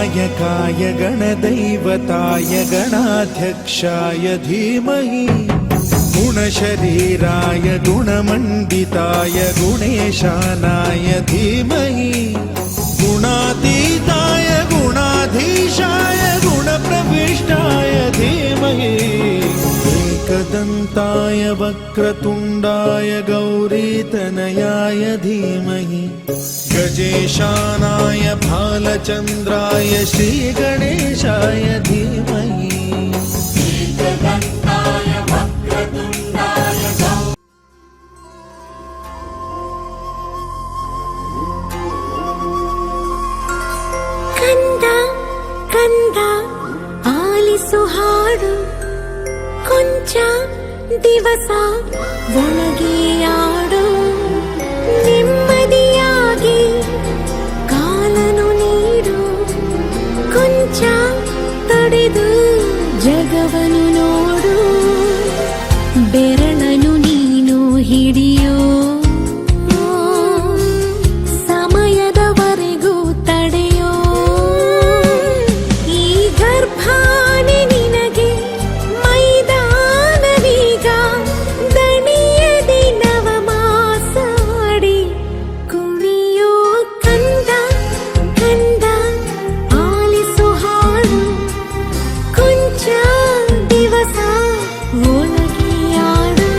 गणनायकाय गणदैवताय गणाध्यक्षाय धीमहि गुणशरीराय गुणमण्डिताय गुणेशानाय धीमहि गुणातीताय गुणाधीशाय गुणप्रविष्टाय धीमहि एकदन्ताय वक्रतुण्डाय गौरीतनयाय धीमहि गजेशानाय भालचन्द्राय श्रीगणेशाय धीमहि ಕಂದ ಕಂದ ಆಲಿಸು ಹಾಡು ಕೊಂಚ ದಿವಸ ಒಳಗೆ ಆಡು ನೆಮ್ಮದಿಯಾಗಿ ಕಾಲನು ನೀಡು ಕೊಂಚ ತಡೆದು ಜಗವನು ನೋಡು ಬೆರಳನು ನೀನು ಹಿಡಿಯೋ ಸಮಯದವರೆಗೂ ತಡೆಯೋ ಈ ಗರ್ಭಾನೆ ನಿನಗೆ ಮೈದಾನವೀಗ ದಣಿಯದೆ ನವಮಾಸಾಡಿ ಕುಣಿಯೋ ಕಂದ ಕಂದ ಆಲಿಸು ಹಾಡು ಕೊಂಚ ದಿವಸ ಒಳಗೆ ಆಡು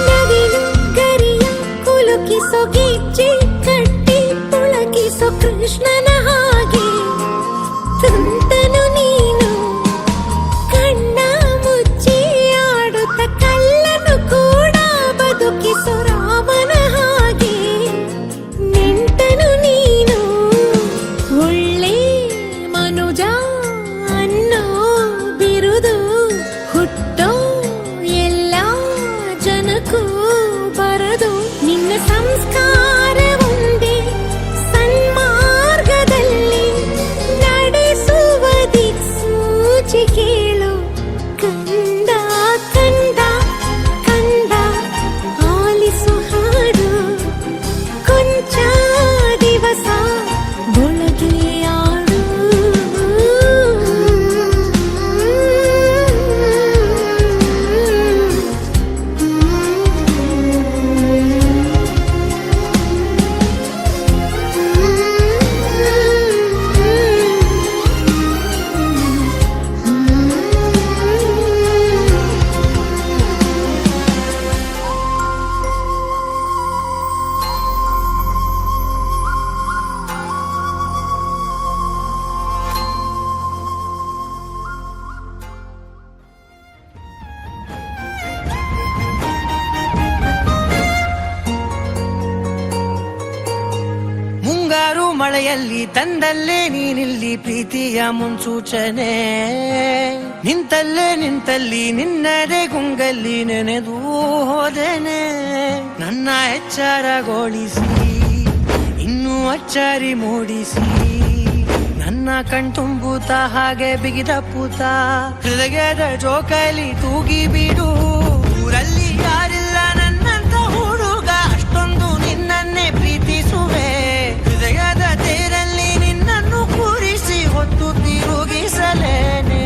ನವಿಲು ಗರಿಯ ಕುಲುಕಿಸೋ ಗೆಜ್ಜೆ ಕಟ್ಟಿ ಪುಳಕಿಸೋ ಕೃಷ್ಣನ ಹಾಗೆ ತುಂಟನು ನೀನು ಕಣ್ಣ ಮುಚ್ಚಿ ಆಡುತ್ತ ಕಳ್ಳನು ಕೂಡ ಬದುಕಿಸೋ ರಾಮನ ಹಾಗೆ ನೆಂಟನು ನೀನು ಒಳ್ಳೆ ಮನುಜ ಅನ್ನೋ ಬಿರುದು ಹುಟ್ಟೋ ಎಲ್ಲ ಜನಕ್ಕೂ ಬರದು ನಿನ್ನ ಸಂಸ್ಕಾರ ಒಂದೇ ಸನ್ಮಾರ್ಗದಲ್ಲಿ ನಡೆಸುವ ದಿಕ್ಸೂಚಿ ಕೇಳು ಕಂದ ಕಂದ ಕಂದ ಆಲಿಸು ಹಾಡು ಕೊಂಚ ದಿವಸ ಒಳಗೆ ಆಡು ಮುಂಗಾರು ಮಳೆಯಲ್ಲಿ ತಂದಲ್ಲೇ ನೀನಿಲ್ಲಿ ಪ್ರೀತಿಯ ಮುನ್ಸೂಚನೆ ನಿಂತಲ್ಲೇ ನಿಂತಲ್ಲಿ ನಿನ್ನದೇ ಗುಂಗಲ್ಲಿ ನೆನೆದು ಹೋದೆನೆ ನನ್ನ ಎಚ್ಚರಗೊಳಿಸಿ ಇನ್ನೂ ಅಚ್ಚರಿ ಮೂಡಿಸಿ ನನ್ನ ಕಣ್ತುಂಬುತ್ತ ಹಾಗೆ ಬಿಗಿದ ಪೂತ ಹೃದಯದ ಜೋಕಾಲಿ ತೂಗಿ ಬಿಡು ಊರಲ್ಲಿ ಯಾರಿಲ್ಲ ನನ್ನಂತ ಹುಡುಗ ಅಷ್ಟೊಂದು ನಿನ್ನನ್ನೇ ಪ್ರೀತಿಸುವೆ ಹೃದಯದ ತೇರಲ್ಲಿ ನಿನ್ನನ್ನು ಕೂರಿಸಿ ಹೊತ್ತು ತಿರುಗಿಸಲೇನೆ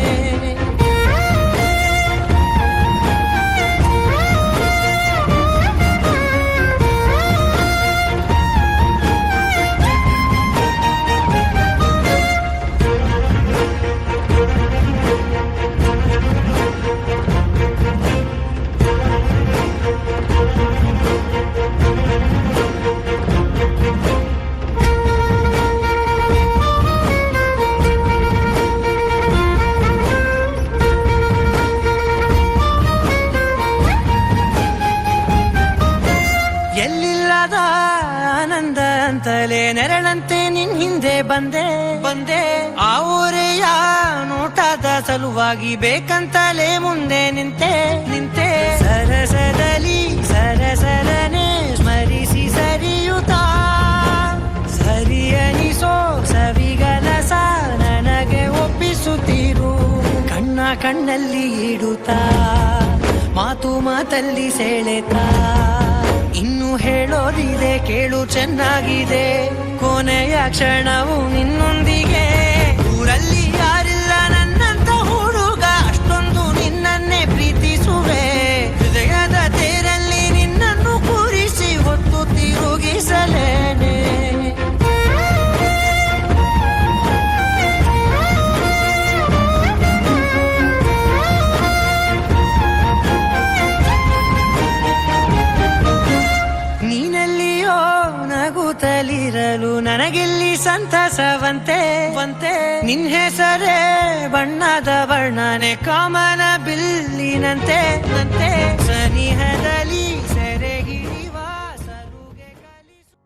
ಅಂತಲೇ ನೆರಳಂತೆ ನಿನ್ ಹಿಂದೆ ಬಂದೆ ಆ ಊರೆಯ ನೋಟದ ಸಲುವಾಗಿ ಬೇಕಂತಲೇ ಮುಂದೆ ನಿಂತೆ ಸರಸದಲ್ಲಿ ಸರಸರನೆ ಸ್ಮರಿಸಿ ಸರಿಯುತ್ತಾ ಸರಿ ಅನಿಸೋ ಸವಿಗನಸ ನನಗೆ ಒಪ್ಪಿಸುತ್ತೀರು ಕಣ್ಣಲ್ಲಿ ಇಡುತ್ತಾ ಮಾತಲ್ಲಿ ಸೆಳೆತಾ ಇನ್ನು ಹೇಳೋದಿದೆ ಕೇಳು ಚೆನ್ನಾಗಿದೆ ಕೊನೆಯ ಕ್ಷಣವು ನಿನ್ನೊಂದಿಗೆ ಊರಲ್ಲಿ ಯಾರಿಲ್ಲ ನನ್ನಂತ ಹುಡುಗ ಅಷ್ಟೊಂದು ನಿನ್ನನ್ನೇ ಪ್ರೀತಿಸುವೆ ಹೃದಯದ ತೇರಲ್ಲಿ ನಿನ್ನನ್ನು ಕೂರಿಸಿ ಹೊತ್ತು ತಿರುಗಿಸಲೇನೆ ನೀನಲ್ಲಿಯೋ ನಗುತ್ತಲಿರಲು ನನಗಿಲ್ಲಿ ಸಂತಸವಂತೆ ನಿನ್ ಹೆಸರೇ ಬಣ್ಣದ ವರ್ಣನೆ ಕಾಮನ ಬಿಲ್ಲಿನಂತೆ ಸನಿಹದಲ್ಲಿ ಸೆರೆಗಿಳಿವ ಸಲುಗೆ ಕಲಿಸು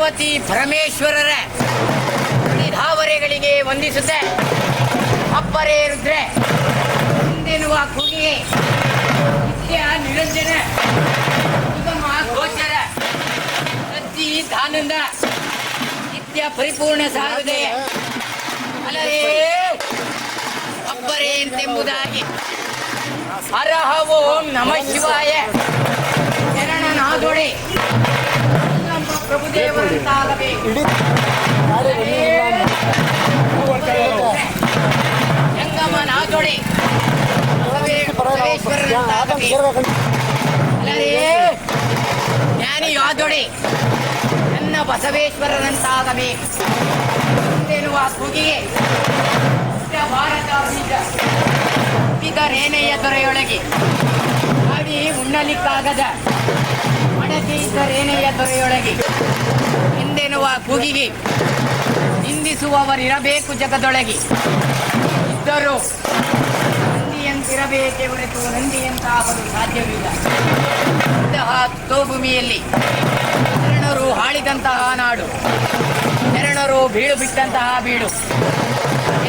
ಪಾರ್ವತಿ ಪರಮೇಶ್ವರರ ಧಾವರೆಗಳಿಗೆ ವಂದಿಸುತ್ತೆ. ಅಪ್ಪರೇ ರುದ್ರೆ ಹಿಂದೆನ್ನುವ ಕೂಗಿಗೆ ನಿತ್ಯ ನಿರಂಜನ ಸುಗಮ ಗೋಚರ ಸಚ್ಚಿದಾನಂದ ನಿತ್ಯ ಪರಿಪೂರ್ಣ ಸಾರುದೆ ಅಲ್ಲರೇ ಅಪ್ಪರೇ ಎಂತೆಂಬುದಾಗಿ ಹರಹ ಓಂ ನಮಃ ಶಿವಾಯ ಶರಣನಾದೊಡೆ ನಮ್ಮ ಪ್ರಭುದೇವರಂತಾಗಬೇಕು. ಜಂಗಮನಾದೊಡೆ ಬಸವೇಶ್ವರರಂತಾಗಬೇಕು. ಅಲ್ಲರೇ ಜ್ಞಾನಿಯಾದೊಡೆ ನನ್ನ ಬಸವೇಶ್ವರರಂತಾಗಬೇಕು ಎಂದೆನ್ನುವ ಕೂಗಿಗೆ ಭಾರತ ಬೀಜ ರೇನೆಯ ದೊರೆಯೊಳಗೆ ಮಾಡಿ ಉಣ್ಣಲಿಕ್ಕಾಗದ ಮಡಕೆ ಇದ್ದ ರೇನೆಯ ದೊರೆಯೊಳಗೆ ಎಂದೆನ್ನುವ ಕೂಗಿಗೆ ನಿಂದಿಸುವವರಿರಬೇಕು ಜಗದೊಳಗೆ. ಇದ್ದರೂ ನಂದಿಯಂತಿರಬೇಕೇ ಹೊರತು ನಂದಿಯಂತಾಗಲು ಸಾಧ್ಯವಿಲ್ಲ. ಇಂತಹ ತೋಭೂಮಿಯಲ್ಲಿ ಶರಣರು ಆಳಿದಂತಹ ನಾಡು, ಶರಣರು ಬೀಳು ಬಿಟ್ಟಂತಹ ಬೀಡು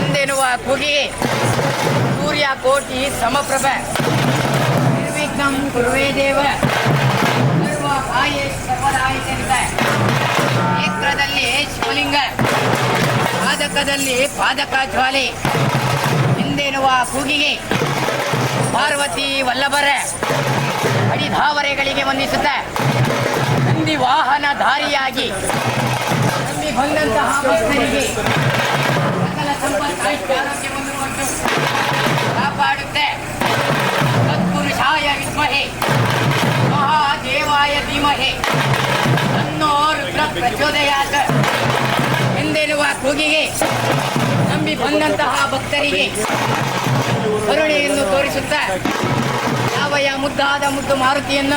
ಎಂದೆನ್ನುವ ಕೂಗಿಗೆ ಸೂರ್ಯ ಕೋಟಿ ಸಮಪ್ರಭ ನಿರ್ವಿಘ್ನಂ ಕುರುವೇ ದೇವ ಸರ್ವ ಕಾಯೇ ಸರ್ವದಾಯಿತೆಂದ ನೇತ್ರದಲ್ಲಿ ಶಿವಲಿಂಗ ಪಾದಕದಲ್ಲಿ ಪಾದಕ ಜ್ವಾಲೆ ಎಂದೆನ್ನುವ ಕೂಗಿಗೆ ಪಾರ್ವತಿ ವಲ್ಲಭರ ಅಡಿಧಾವರೆಗಳಿಗೆ ವಂದಿಸುತ್ತ ನಂದಿ ವಾಹನ ಧಾರಿಯಾಗಿ ನಂಬಿ ಬಂದಂತಹ ಭಕ್ತರಿಗೆ ಸಕಲ ಸಂಪತ್ತು ಆರೋಗ್ಯವನ್ನು ಕೊಟ್ಟು ಕಾಪಾಡುತ್ತೆ. ತತ್ಪುರುಷಾಯ ವಿದ್ಮಹೆ ಮಹಾದೇವಾಯ ಧೀಮಹೆ ತನ್ನೋ ರುದ್ರ ಪ್ರಚೋದಯಾತ್ ಎಂದೆನ್ನುವ ಕೂಗಿಗೆ ನಂಬಿ ಬಂದಂತಹ ಭಕ್ತರಿಗೆ ಕರುಣೆಯನ್ನು ತೋರಿಸುತ್ತ ಯಾವಯ ಮುದ್ದಾದ ಮುದ್ದು ಮಾರುತಿಯನ್ನ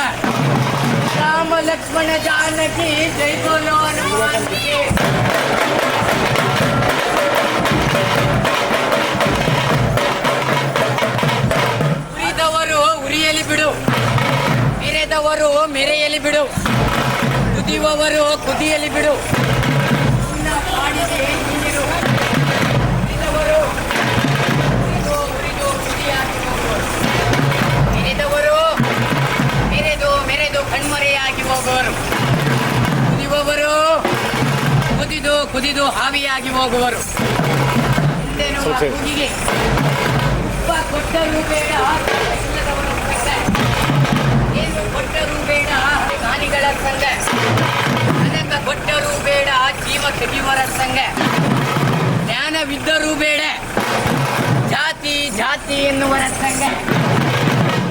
ರಾಮ ಲಕ್ಷ್ಮಣ ಜಾನಕಿ ಜೈ ಬೋಲೋ ಹನುಮಾನ್ಗೆ. ಉರಿದವರು ಉರಿಯಲಿ ಬಿಡು, ಮೆರೆದವರು ಮೆರೆಯಲಿ ಬಿಡು, ಕುದಿಯುವವರು ಕುದಿಯಲಿ ಬಿಡು, ಮಾಡಿದೆ ನೀರು ಉರಿದವರು ಉರಿದು ಕುದಿಯಾಗಿ ಹೋಗುವರು, ಮೆರೆದವರು ಮೆರೆದು ಕಣ್ಮರೆಯಾಗಿ ಹೋಗುವರು, ಕುದಿಯುವವರು ಕುದಿದು ಹಾವಿಯಾಗಿ ಹೋಗುವರು ಎಂದೆನ್ನುವ ಕೂಗಿಗೆ ಉಪ್ಪ ಕೊಟ್ಟರೂ ಬೇಡ ಇಲ್ಲದವರು ಬಿಟ್ಟ, ಏನು ಕೊಟ್ಟರೂ ಬೇಡ ಜ್ಞಾನಿಗಳ ಸಂಘ, ಅದಕ್ಕ ಕೊಟ್ಟರೂ ಬೇಡ ಜೀವ ಕೆಡಿವರ ಸಂಘ, ಜ್ಞಾನವಿದ್ದರೂ ಬೇಡ ಜಾತಿ ಜಾತಿ ಎನ್ನುವರ ಸಂಘ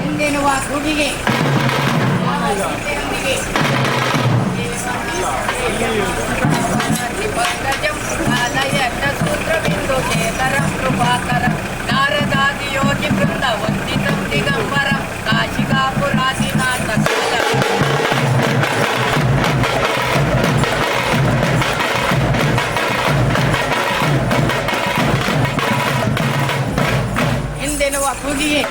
ಎಂದೆನ್ನುವ ಕೂಗಿಗೆ ಸೀತೆಯೊಂದಿಗೆ ಸೂತ್ರಬಿಂದು ಕೇತರಂ ಕೃಪಾಕರಂ ನಾರದಾದಿ ಯೋಗಿ ಬೃಂದ ವಂದಿತಂ ದಿಗಂಬರಂ ಕಾಶಿಕಾಪುರಾದಿನಾಥ ಎಂದೆನ್ನುವ ಕೂಗಿಗೆ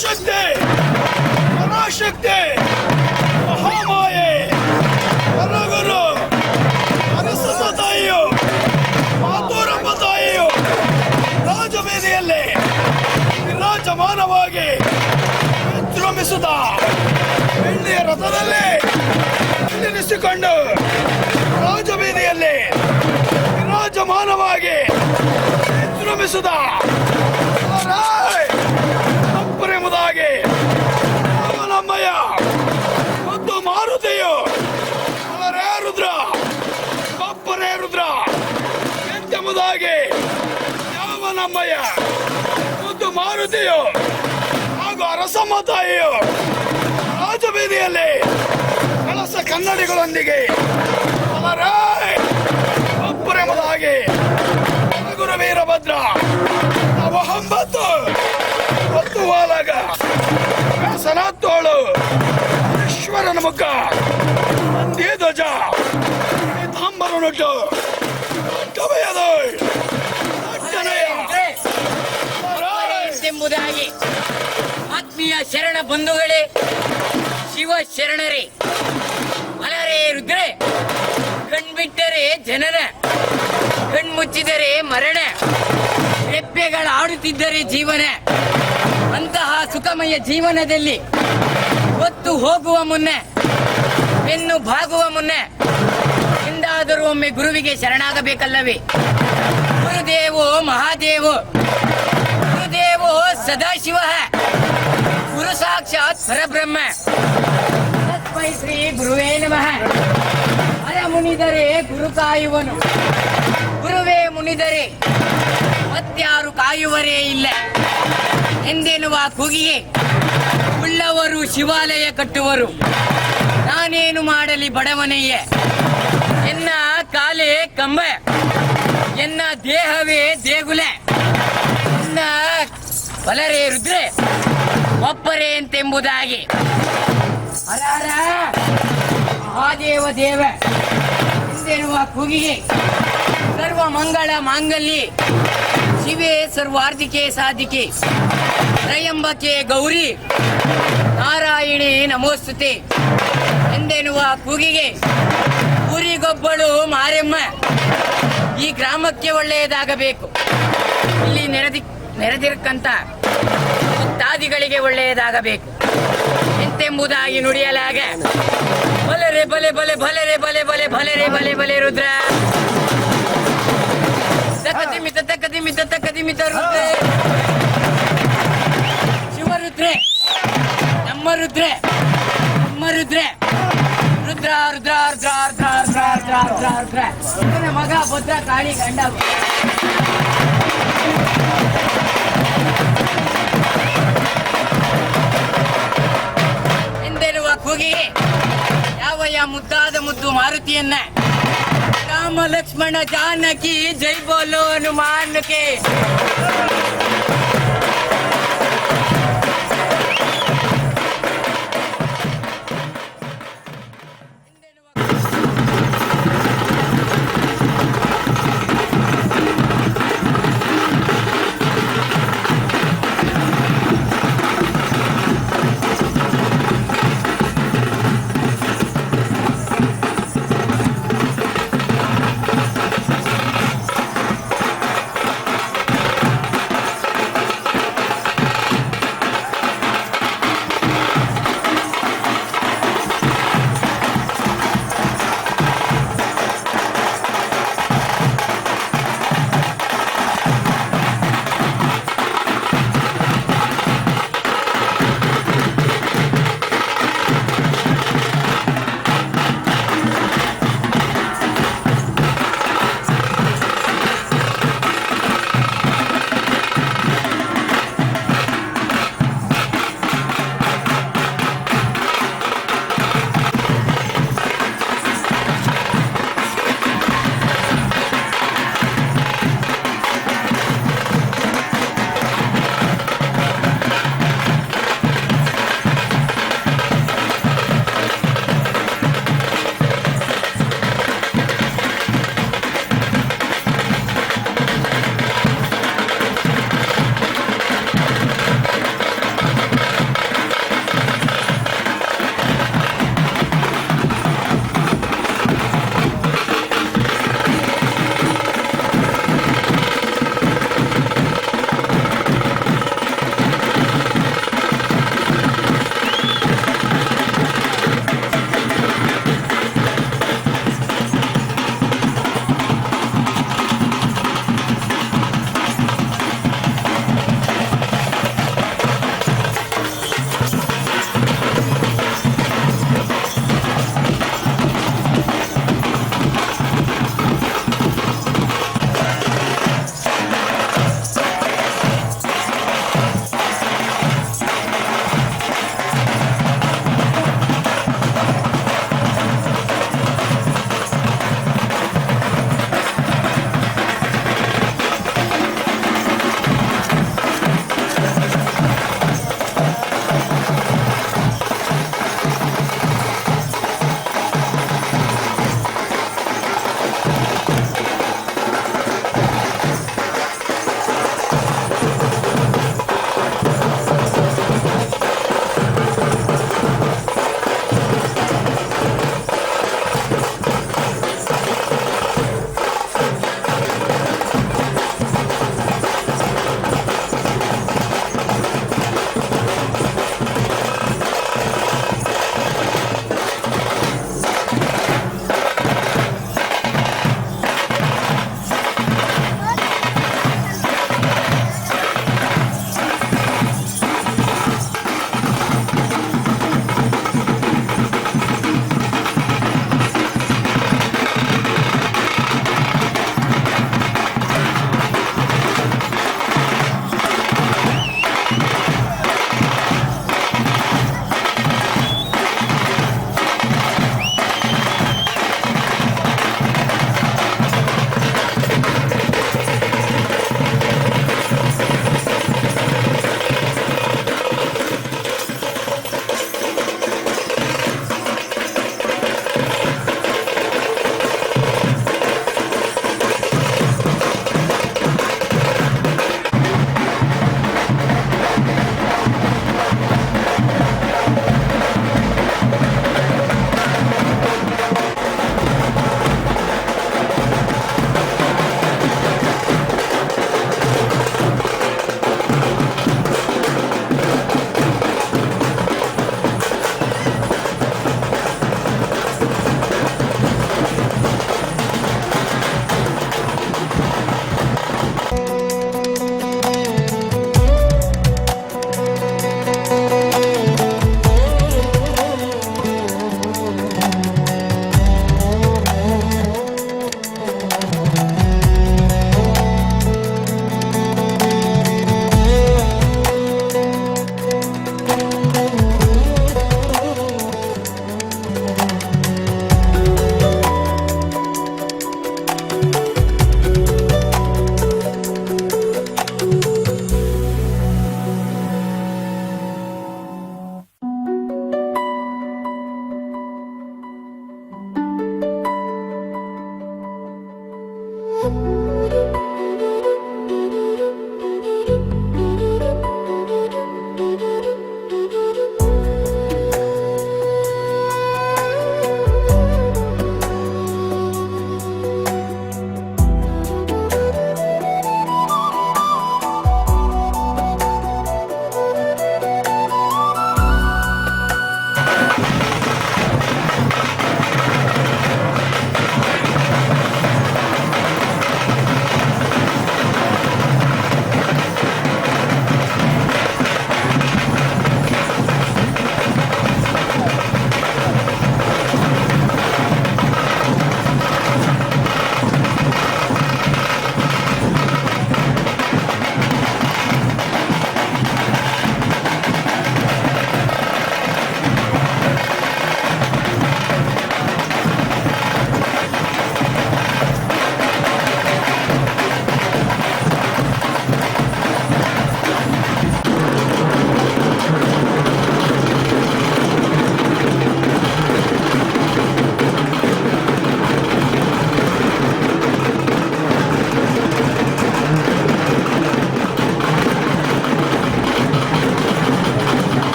ಶಕ್ತಿ ಪರಾಶಕ್ತಿ ಮಹಾಮಾಯೆ ಹೊರಗುರು ಅರಸಮ್ಮ ತಾಯಿಯು ಮಾತೂರಮ್ಮ ತಾಯಿಯು ರಾಜವೇದಿಯಲ್ಲಿ ವಿರಾಜಮಾನವಾಗಿ ವಿಜೃಂಭಿಸುತ್ತ ಬೆಳ್ಳಿಯ ರಥದಲ್ಲಿ ನಿಲ್ಲಿಸಿಕೊಂಡು ರಾಜವೇದಿಯಲ್ಲಿ ವಿರಾಜಮಾನವಾಗಿ ವಿಜೃಂಭಿಸುತ್ತ ಎಂಬುದಾಗಿ ಅವನಮ್ಮಯ್ಯ ಮತ್ತು ಮಾರುತಿಯು ಅಲರೇ ರುದ್ರ ಬಪ್ಪರೇ ರುದ್ರ ಎಂತೆಂಬುದಾಗಿ ಯಾವನಮ್ಮಯ್ಯ ಮತ್ತು ಮಾರುತಿಯು ಹಾಗೂ ಅರಸಮ್ಮ ತಾಯಿಯು ರಾಜಬೀದಿಯಲ್ಲಿ ಕಳಸ ಕನ್ನಡಿಗಳೊಂದಿಗೆ ಅಲರೇ ಬಪ್ಪರೆಂಬುದಾಗಿ ಗುರು ವೀರಭದ್ರ ನವ 9 ವಾಲಾಗ ವ್ಯಸನತ್ತೋಳು ಈಶ್ವರನ ಮುಖ ನಂದಿ ಧ್ವಜ ಪೀತಾಂಬರನುಟ್ಟು ಕವೆಯದು ಎಂಬುದಾಗಿ ಆತ್ಮೀಯ ಶರಣ ಬಂಧುಗಳೇ, ಶಿವ ಶರಣರೇ, ಅಲರೇ ರುದ್ರೆ, ಕಣ್ಬಿಟ್ಟರೆ ಜನನ, ಕಣ್ಮುಚ್ಚಿದರೆ ಮರಣ, ರೆಪ್ಪೆಗಳಾಡುತ್ತಿದ್ದರೆ ಜೀವನ. ಅಂತಹ ಸುಖಮಯ ಜೀವನದಲ್ಲಿ ಹೊತ್ತು ಹೋಗುವ ಮುನ್ನ, ಬೆನ್ನು ಬಾಗುವ ಮುನ್ನ ಎಂದಾದರೂ ಒಮ್ಮೆ ಗುರುವಿಗೆ ಶರಣಾಗಬೇಕಲ್ಲವೇ? ಗುರುದೇವೋ ಮಹಾದೇವೋ, ಗುರುದೇವೋ ಸದಾಶಿವ, ಗುರು ಸಾಕ್ಷಾತ್ ಪರಬ್ರಹ್ಮ. ತಸ್ಮೈ ಶ್ರೀ ಗುರುವೇ ನಮಃ. ಅರ ಮುನಿದರೆ ಗುರು ಕಾಯುವನು, ಗುರುವೇ ಮುನಿದರೆ ಮತ್ಯಾರು ಕಾಯುವರೇ ಇಲ್ಲ ಎಂದೆನ್ನುವ ಕೂಗಿಗೆ ಉಳ್ಳವರು ಶಿವಾಲಯ ಕಟ್ಟುವರು. ನಾನೇನು ಮಾಡಲಿ ಬಡವನೆಯೇ, ಎನ್ನ ಕಾಲೇ ಕಂಬ, ಎನ್ನ ದೇಹವೇ ದೇಗುಲೆ, ಎನ್ನ ಬಲರೇ ರುದ್ರೆ ಒಪ್ಪರೇ ಎಂತೆಂಬುದಾಗಿ ಅರಾರ ಮಹಾದೇವ ದೇವ ಎಂದೆನ್ನುವ ಕೂಗಿಗೆ ಸರ್ವ ಮಂಗಳ ಮಾಂಗಲ್ಯ ಶಿವೆ ಸರ್ವಾರ್ಧಿಕೆ ಸಾಧಿಕೆ ತ್ರಯಂಬಕೆ ಗೌರಿ ನಾರಾಯಣಿ ನಮೋಸ್ತುತೆ ಎಂದೆನ್ನುವ ಕೂಗಿಗೆ ಊರಿಗೊಬ್ಬಳು ಮಾರೆಮ್ಮ. ಈ ಗ್ರಾಮಕ್ಕೆ ಒಳ್ಳೆಯದಾಗಬೇಕು, ಇಲ್ಲಿ ನೆರೆದಿರಕ್ಕಂತ ಭಕ್ತಾದಿಗಳಿಗೆ ಒಳ್ಳೆಯದಾಗಬೇಕು ಎಂತೆಂಬುದಾಗಿ ನುಡಿಯಲಾಗ ಬಲರೆ ಬಲೆ ಬಲೆ ಬಲರೆ ಬಲೆ ಬಲೆ ಬಲರೆ ಬಲೆ ಬಲೆ ರುದ್ರ ತಕದಿಮಿತ ತಕದಿಮಿತ ತಕದಿಮಿತ ರುದ್ರೆ ಶಿವರುದ್ರೆ ನಮ್ಮ ರುದ್ರೆ ನಮ್ಮ ರುದ್ರೆ ರುದ್ರ ರುದ್ರ ರುದ್ರ ರುದ್ರ ರುದ್ರ ರುದ್ರ ರುದ್ರ ರುದ್ರ ಮಗ ಭದ್ರ ಕಾಳಿ ಗಂಡ ಎಂದೆನ್ನುವ ಕೂಗಿ ಯಾವಯ್ಯ ಮುದ್ದಾದ ಮುದ್ದು ಮಾರುತಿಯನ್ನ ರಾಮ ಲಕ್ಷ್ಮಣ ಜಾನಕಿ ಜೈ ಬೋಲೋ ಹನುಮಾನ್ಗೆ.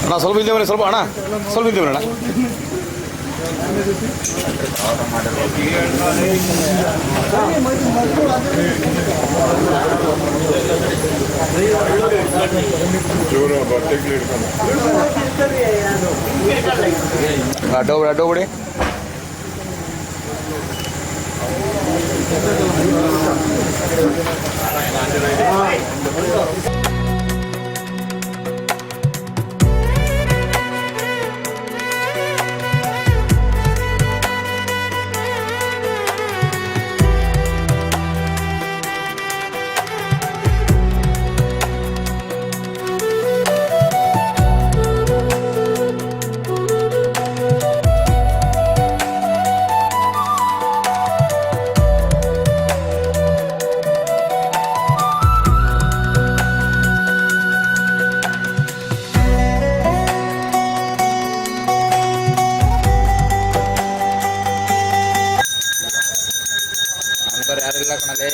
ಅಣ್ಣ ಸ್ವಲ್ಪ ಇದ್ದೇವೆ ಸ್ವಲ್ಪ ಅಣ್ಣ ಸ್ವಲ್ಪ ಇದ್ದೇವೆ ಅಣ್ಣ ಅಡ್ಡ ಬಿಡಿ ಯಾರಿಲ್ಲ ಕಣಲೇ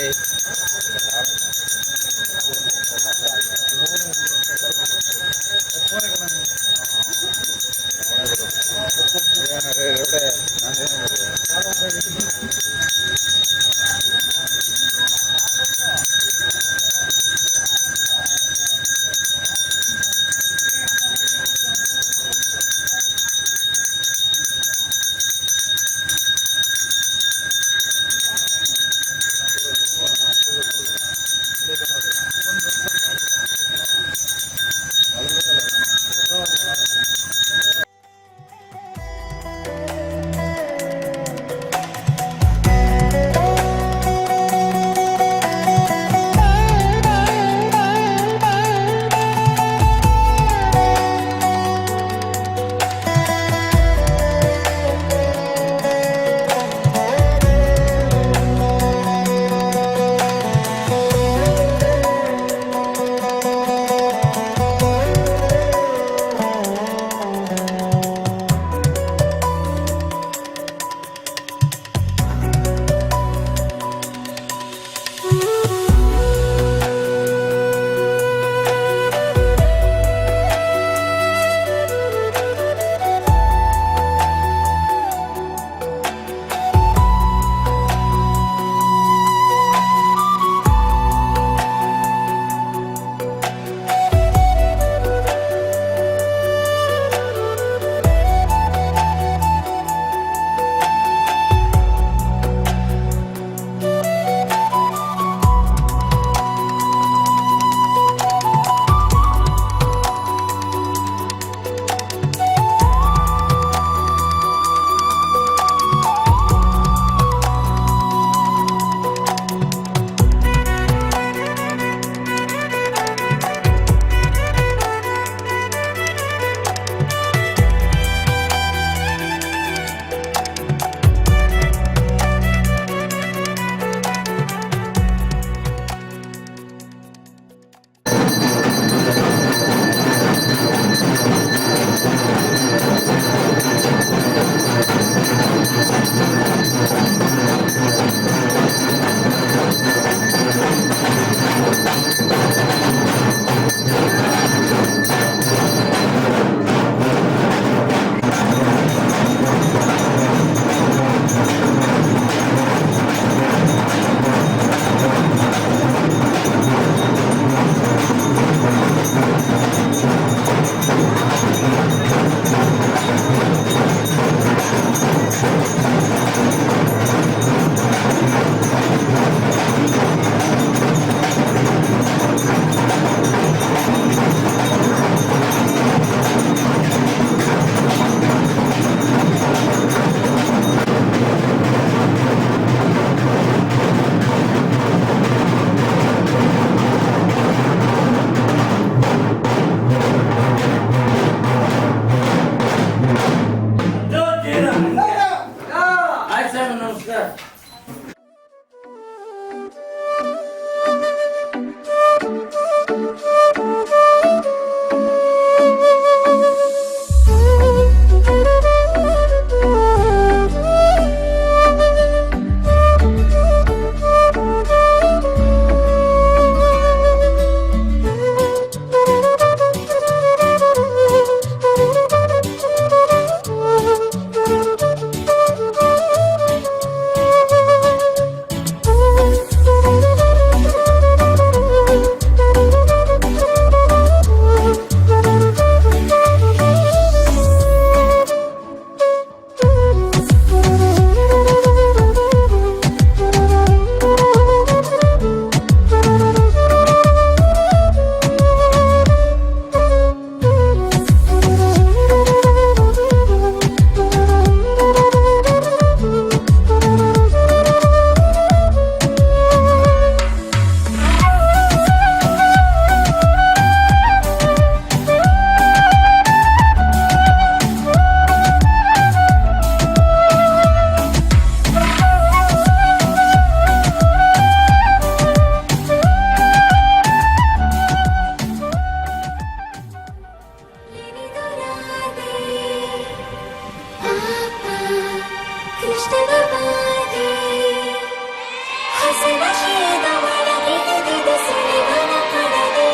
ಆಶಯದ ಒಳಗಿಳಿದಿದೆ ಸುಳಿವನ ಪಡದೆ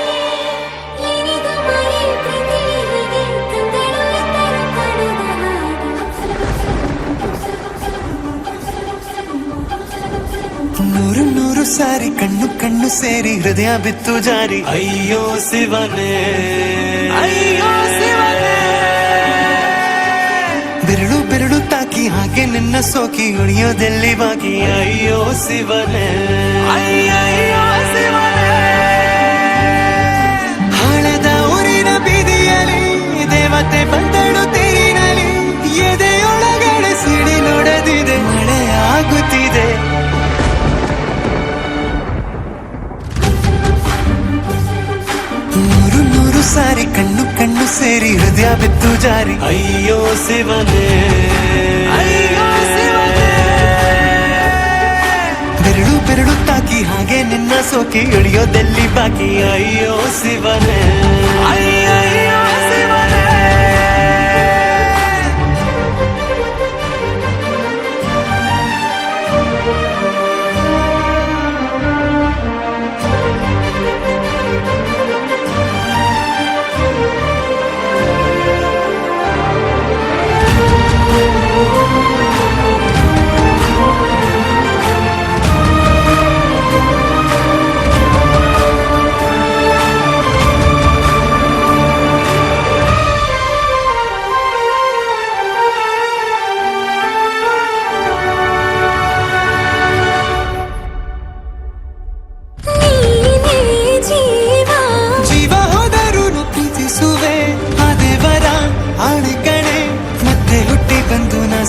ಏನಿದು ಮಾಯೆ ಪ್ರೀತಿ ಹೀಗೆ ಕಂಗಳು ಎತ್ತರು ಕಾಣದ ನೂರು ನೂರು ಸಾರಿ ಕಣ್ಣು ಕಣ್ಣು ಸೇರಿ ಹೃದಯ ಬಿತ್ತು ಜಾರಿ ಅಯ್ಯೋ ಶಿವನೇ ಅಯ್ಯೋ ಶಿವನೇ ಬೆರಳು ಬೆರಳು ತಾಕಿ ಹಾಗೆ ನಿನ್ನ ಸೋಕಿ ಉಳಿಯೋದೆಲ್ಲಿ ಬಾಕಿ ಅಯ್ಯೋ ಶಿವನೇ ಅಯ್ಯೋ ಶಿವನೇ ಹಾಳದ ಊರಿನ ಬೀದಿಯಲ್ಲಿ ದೇವತೆ ಬಂದಳು ತೇರಿನಲ್ಲಿ ಎದೆಯೊಳಗಡೆ ಸಿಡಿ ನೋಡದಿದೆ ಮಳೆ ಆಗುತ್ತಿದೆ ನೂರು ನೂರು ಸಾರಿ ಕಣ್ಣು ಕಣ್ಣು ಸೇರಿ ಹೃದಯ ಬಿತ್ತು ಜಾರಿ ಅಯ್ಯೋ ಶಿವನೇ ಅಯ್ಯೋ ಶಿವನೇ ಬೆರಳು ಬೆರಳು ತಾಕಿ ಹಾಗೆ ನಿನ್ನ ಸೋಕಿ ಇಳಿಯೋದೆಲ್ಲಿ ಬಾಕಿ ಅಯ್ಯೋ ಶಿವನೇ ಅಯ್ಯೋ ಶಿವನೇ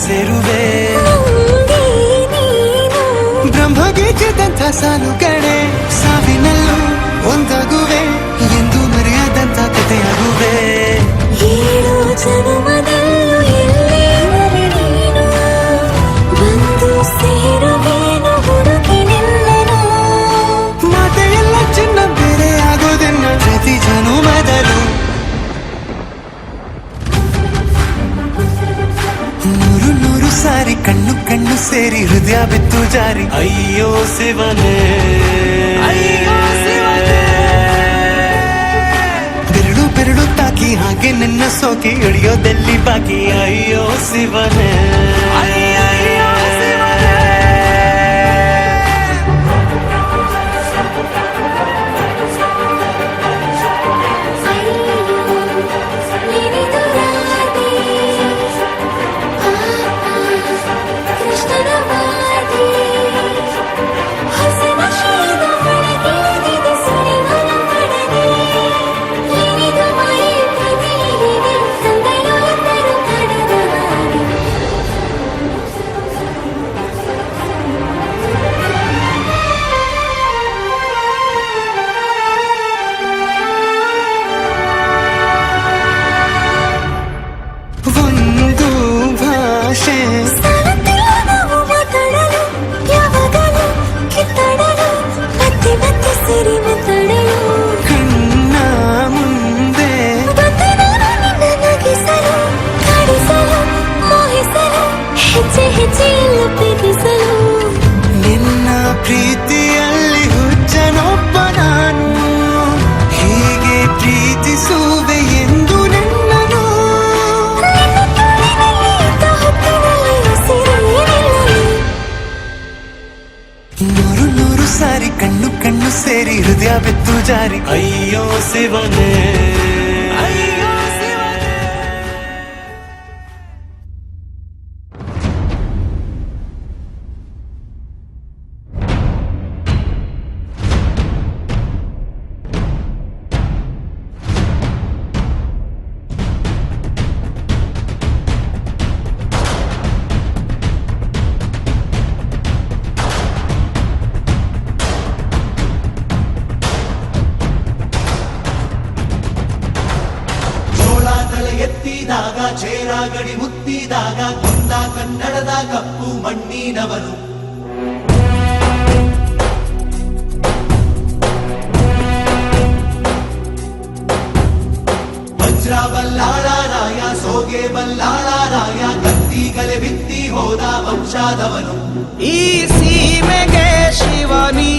ಸೇರುವೆ ಬ್ರಹ್ಮಗೀಚಿದಂಥ ಸಾಲು ಕಡೆ ಸಾವಿನಲ್ಲೂ ಒಂದಾಗುವೆ ಎಂದು ಮರೆಯದಂಥ ಕಥೆಯಾಗುವೆ ಏಳು ಜನುಮದಲ್ಲೂ ಎಲ್ಲೇ ನೀನು ಬಂದು ಸೇರುವೇನು ಹುಡುಕಿ ನಿಲ್ಲನು ಮಾತೆಯೆಲ್ಲ ಚಿನ್ನ ಬೇರೆ ಆಗೋದನ್ನ ಪ್ರತಿ ಜನುಮದಲ್ಲೂ ನೂರು ನೂರು ಸಾರಿ ಕಣ್ಣು ಕಣ್ಣು ಸೇರಿ ಹೃದಯ ಬಿತ್ತು ಜಾರಿ ಅಯ್ಯೋ ಶಿವನೇ ಅಯ್ಯೋ ಶಿವನೇ ಬೆರಳು ಬೆರಳು ತಾಕಿ ಹಾಗೆ ನಿನ್ನ ಸೋಕಿ ಇಳಿಯೋದೆಲ್ಲಿ ಬಾಕಿ ಅಯ್ಯೋ ಶಿವನೇ ಅಯ್ಯೋ ಶಿವನೇ ಏನಿದು ರಾಧೆ ಕೃಷ್ಣನ ವಾದಿ ಹಸಿನ ಶೀದ ಒಳಗಿಳಿದಿದೆ ಸುಳಿವನ ಪಡದೆ ಏನಿದು ಮಾಯೆ ಪ್ರೀತಿ ಹೀಗೆ ಕಂಗಳು ಎತ್ತರು ಕಾಣದ ಹಾಗೆ ಒಂದು ಭಾಷೆ ಸಾಲುತ್ತಿಲ್ಲ ನಾವು ಮಾತಾಡಲು ಯಾವಾಗಲೂ ಕಿತ್ತಾಡಲು ಮತ್ತೆ ಮತ್ತೆ ಸೇರಿ ಮಾತಾಡಲು ಕಣ್ಣ ಮುಂದೆ ಬಂದೆ ನಾನು ನಿನ್ನ ನಗಿಸಲು ಕಾಡಿಸಲು ಮೋಹಿಸಲು ಹೆಜ್ಜೆ ಹೆಜ್ಜೆಯಲ್ಲ ಪ್ರೀತಿಸಲು ನಿನ್ನ ಪ್ರೀತಿಯಲ್ಲಿ ಹುಚ್ಚನೊಬ್ಬ ನಾನು ಹೀಗೆ ಪ್ರೀತಿಸುವೆ ಎಂದು ನಿನ್ನನು ನಿನ್ನ ತೋಳಿನಲ್ಲಿ ಇದ್ದ ಹೊತ್ತಿನಲ್ಲಿ ಉಸಿರೇ ನಿಲ್ಲಲು ನೂರು ನೂರು ಸಾರಿ ಕಣ್ಣು ಕಣ್ಣು ಸೇರಿ ಹೃದಯ ಬಿತ್ತು ಜಾರಿ ಅಯ್ಯೋ ಶಿವನೇ ಅಯ್ಯೋ ಶಿವನೇ ಎತ್ತಿದಾಗ ಚೇರಾಗಡಿ ಮುತ್ತಿದಾಗ ಕೊಂದ ಕನ್ನಡದ ಕಪ್ಪು ಮಣ್ಣಿನವನು ವಜ್ರ ಬಲ್ಲಾಳರಾಯ ಸೋಗೆ ಬಲ್ಲಾಳರಾಯ ಕತ್ತಿಗಲೆ ಬಿತ್ತಿ ಹೋದ ವಂಶಾದವನು ಈ ಸೀಮೆಗೆ ಶಿವನಿ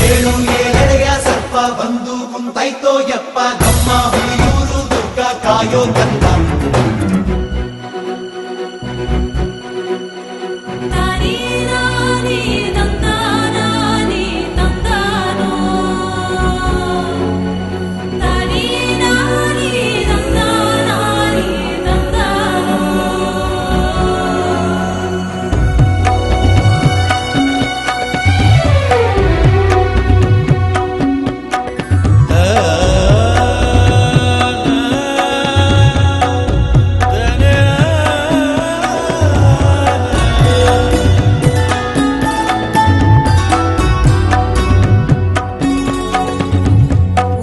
ಏಳು ಏಳೆಡೆಯ ಸರ್ಪ ಬಂದು ಕುಂತೈತೋ ಯಪ್ಪ ನಮ್ಮ ಹುಲಿಯೂರು ದುರ್ಗ ಕಾಯೋ ಕಂದ. ತಾನಿ ನಾನಿ ತಂದಾನಿ ತಂದಾನೋ ತಾನಿ ನಾನಿ ತಂದಾನಿ ತಂದಾನೋ.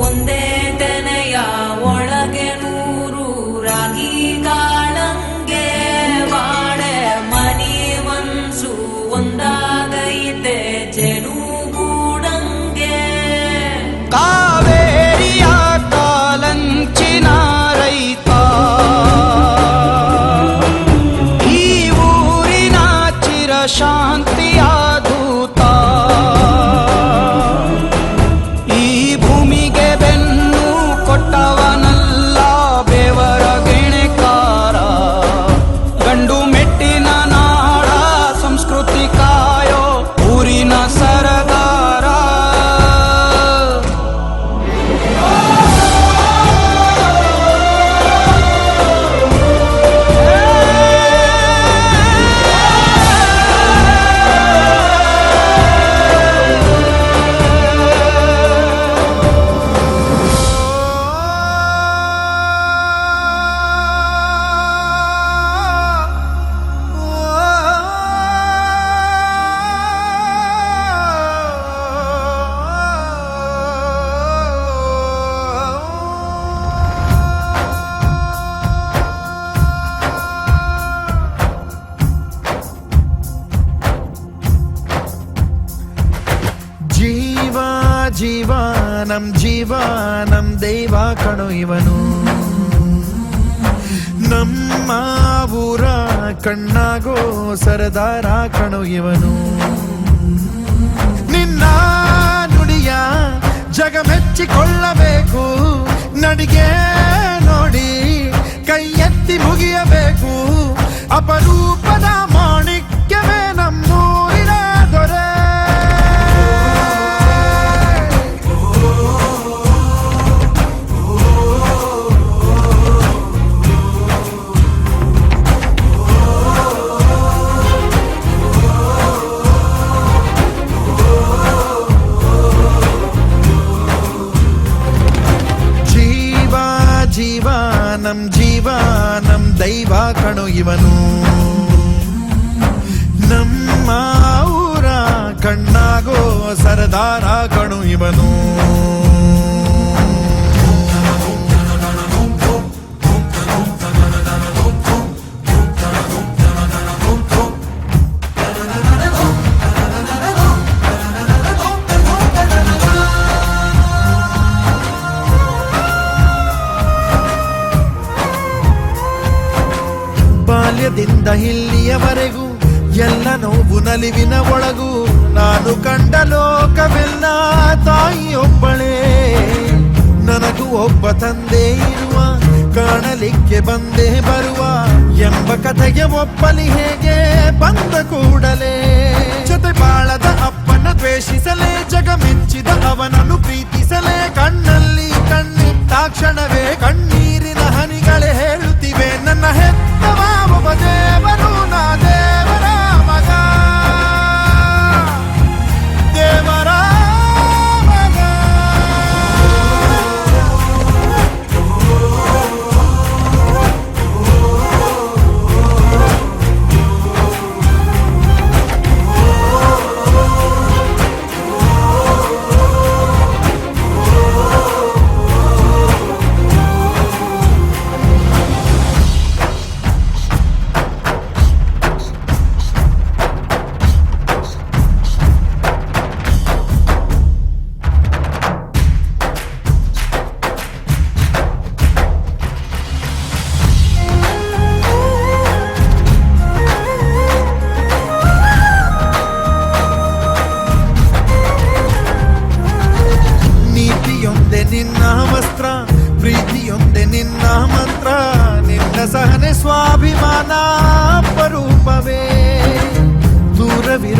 ಒಂದೇ ತೆನೆಯ ಒಳಗೆ ನೂರು ರಾಗಿ ಕಾಳಂಗೆ ಬಾಳೆ ಮನಿ ಮನ್ಸು ಒಂದಾಗೈತೆ ಜೇನುಗೂಡಂಗೆ. ಕಾವೇರಿಯ ಕಾಲಂಚಿನ ರೈತ ಈ ಊರಿನ ಚಿರಶಾಂತಿಯ ದೂತ. ಈ ಭೂಮಿಗೆ ಬೆನ್ನು ಕೊಟ್ಟವನಲ್ಲ ಬೆವರ ಗೆಣೆಕಾರ. ಗಂಡು ಮೆಟ್ಟಿನ ನಾಡ ಸಂಸ್ಕೃತಿ ಕಾಯೋ ಊರಿನ ಸರದಾರ. ಜೀವ ಜೀವ ನಮ್ ದೈವ ಕಣೋ ಇವನು. ನಮ್ಮ ಊರ ಕಣ್ಣಾಗೋ ಸರದಾರ ಕಣೋ ಇವನು. ನಿನ್ನ ನುಡಿಯ ಜಗ ಮೆಚ್ಚಿಕೊಳ್ಳಬೇಕು. ನಡಿಗೆ ನೋಡಿ ಕೈ ಎತ್ತಿ ಮುಗಿಯಬೇಕು. ಅಪರೂಪದ ಮಾಣಿಕ್ಯವೇ ನಮ್ಮೂರಿನ ದೊರೆ. ಜೀವ ನಮ್ ದೈವ ಕಣೋ ಇವನು. ನಮ್ಮ ಊರ ಕಣ್ಣಾಗೋ ಸರದಾರ ಕಣೋ ಇವನು. ಬಾಲ್ಯದಿಂದ ಇಲ್ಲಿಯವರೆಗೂ ಎಲ್ಲ ನೋವು ನಲಿವಿನ ಒಳಗೂ ನಾನು ಕಂಡ ಲೋಕವೆಲ್ಲ ತಾಯಿಯೊಬ್ಬಳೇ. ನನಗೂ ಒಬ್ಬ ತಂದೆ ಇರುವ ಕಾಣಲಿಕ್ಕೆ ಬಂದೇ ಬರುವ ಎಂಬ ಕಥೆಗೆ ಒಪ್ಪಲಿ ಹೇಗೆ ಬಂದ ಕೂಡಲೇ. ಜೊತೆ ಬಾಳದ ಅಪ್ಪನ ದ್ವೇಷಿಸಲೇ ಜಗ ಮೆಚ್ಚಿದ ಅವನನ್ನು ಪ್ರೀತಿಸಲೇ. ಕಣ್ಣಲ್ಲಿ ಕಣ್ಣಿಟ್ಟಾಕ್ಷಣವೇ ಕಣ್ಣೀರಿನ ಹನಿಗಳೇ ಹೇಳುತ್ತಿವೆ ನನ್ನ ಹೆತ್ತವ ಒಬ್ಬ ದೇವರು ನಾ ದೇವರ ಮಗ ದೇವರ ಮಗ.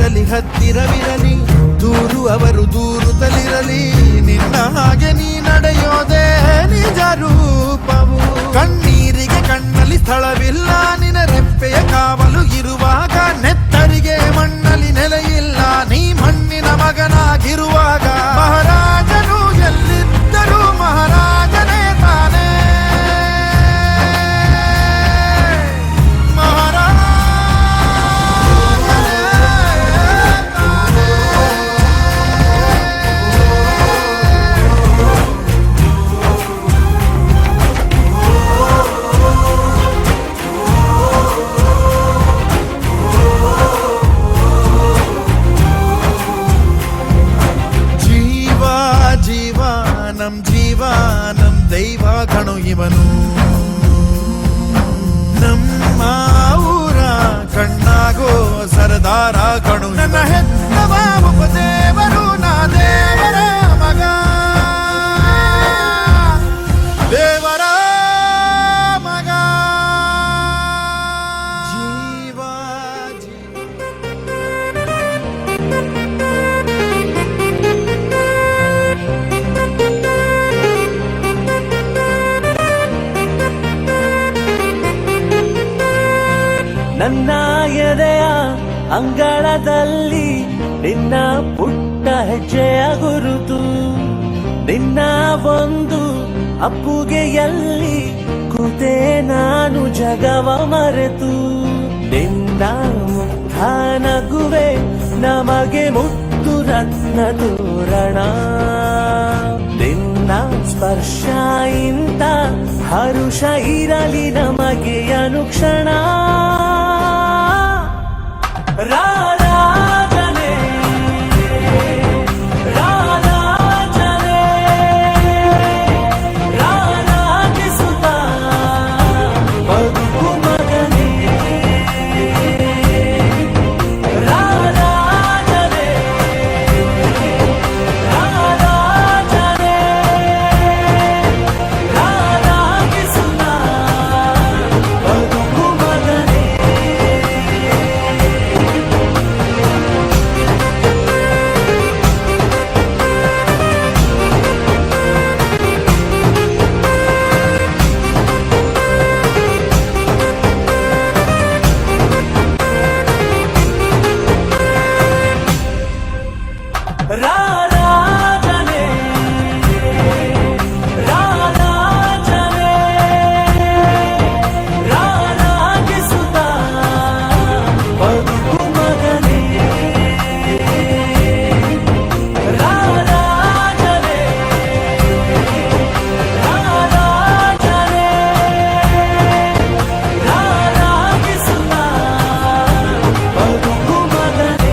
ದೂರವಿರಲಿ ಹತ್ತಿರವಿರಲಿ ದೂರು ಅವರು ದೂರುತ್ತಲಿರಲಿ ನಿನ್ನ ಹಾಗೆ ನೀ ನಡೆಯೋದೇ ನಿಜ ರೂಪವು ಕಣ್ಣೀರಿಗೆ ಕಣ್ಣಲ್ಲಿ ಸ್ಥಳವಿಲ್ಲ ನಿನ್ನ ರೆಪ್ಪೆಯ ಕಾವಲು ಇರುವಾಗ ನೆತ್ತರಿಗೆ ಮಣ್ಣಲ್ಲಿ ನೆಲೆಯಿಲ್ಲ ನೀ ಮಣ್ಣಿನ ಮಗನಾಗಿರುವಾಗ ಮಹಾರಾಜನು ಎಲ್ಲಿದ್ದರೂ ಮಹಾರಾಜನೇ ತಾನೇ ನಮ್ ದೈವ ಕಣು ಇವನು ನಮ್ಮ ಊರ ಕಣ್ಣಾಗೋ ಸರದಾರ ಕಣು ನನ್ನ ಹೆತ್ತವ ಉಪದೇವರು ನಾ ದೇವರ ಮಗ ದೇವರ ಮಗ ಜೀವ ನನ್ನ ಎದೆಯ ಅಂಗಳದಲ್ಲಿ ನಿನ್ನ ಪುಟ್ಟ ಹೆಜ್ಜೆಯ ಗುರುತು ನಿನ್ನ ಒಂದು ಅಪ್ಪುಗೆಯಲ್ಲಿ ಕೂತೆ ನಾನು ಜಗವ ಮರೆತು ನಿನ್ನ ಮುಖ ನಗುವೆ ನಮಗೆ ಮುತ್ತು ರತ್ನ ತೋರಣ ನಿನ್ನ ಸ್ಪರ್ಶ ಇಂತ ಹರುಷ ಇರಲಿ ನಮಗೆ ಅನುಕ್ಷಣ ರಾರಾಜನೆ ರಾರಾಜನೆ ರಾರಾಜಿಸುತ್ತ ಬದುಕು ಮಗನೇ ರಾರಾಜನೆ ರಾರಾಜನೆ ರಾರಾಜಿಸುತ್ತ ಬದುಕು ಮಗನೇ ರಾರಾಜನೆ ರಾರಾಜನೆ ರಾರಾಜಿಸುತ್ತ ಬದುಕು ಮಗನೇ ರಾರಾಜನೆ ರಾರಾಜನೆ ರಾರಾಜಿಸುತ್ತ ಬದುಕು ಮಗನೇ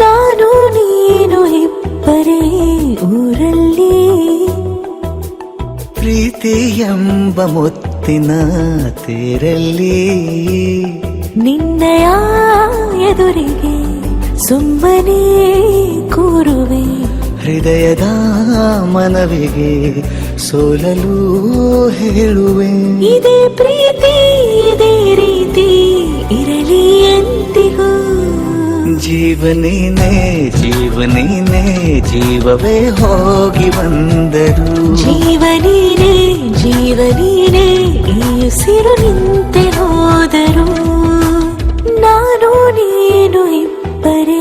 ನಾನು ನೀನು ಇಬ್ಬರೇ ಊರಲ್ಲಿ ಪ್ರೀತಿ ಎಂಬ ಮುತ್ತಿನ ತೇರಲ್ಲಿ ನಿನ್ನಯ ಎದುರಿಗೆ ಸುಮ್ಮನೆ ಕೂರುವೆ ಹೃದಯದ ಮನವಿಗೆ ಸೋಲಲು ಹೇಳುವೆ ಇದೇ ಪ್ರೀತಿ ಇದೇ ರೀತಿ ಇರಲಿ ಎಂದಿಗೂ ಜೀವನೇನೆ ಜೀವನೇನೆ ಜೀವವೇ ಹೋಗಿ ಬಂದರು ಜೀವನೀನೇ ಜೀವನೀನೇ ಈ ಉಸಿರು ನಿಂತೆ ಹೋದರು ನಾನು ನೀನು ಇಬ್ಬರೇ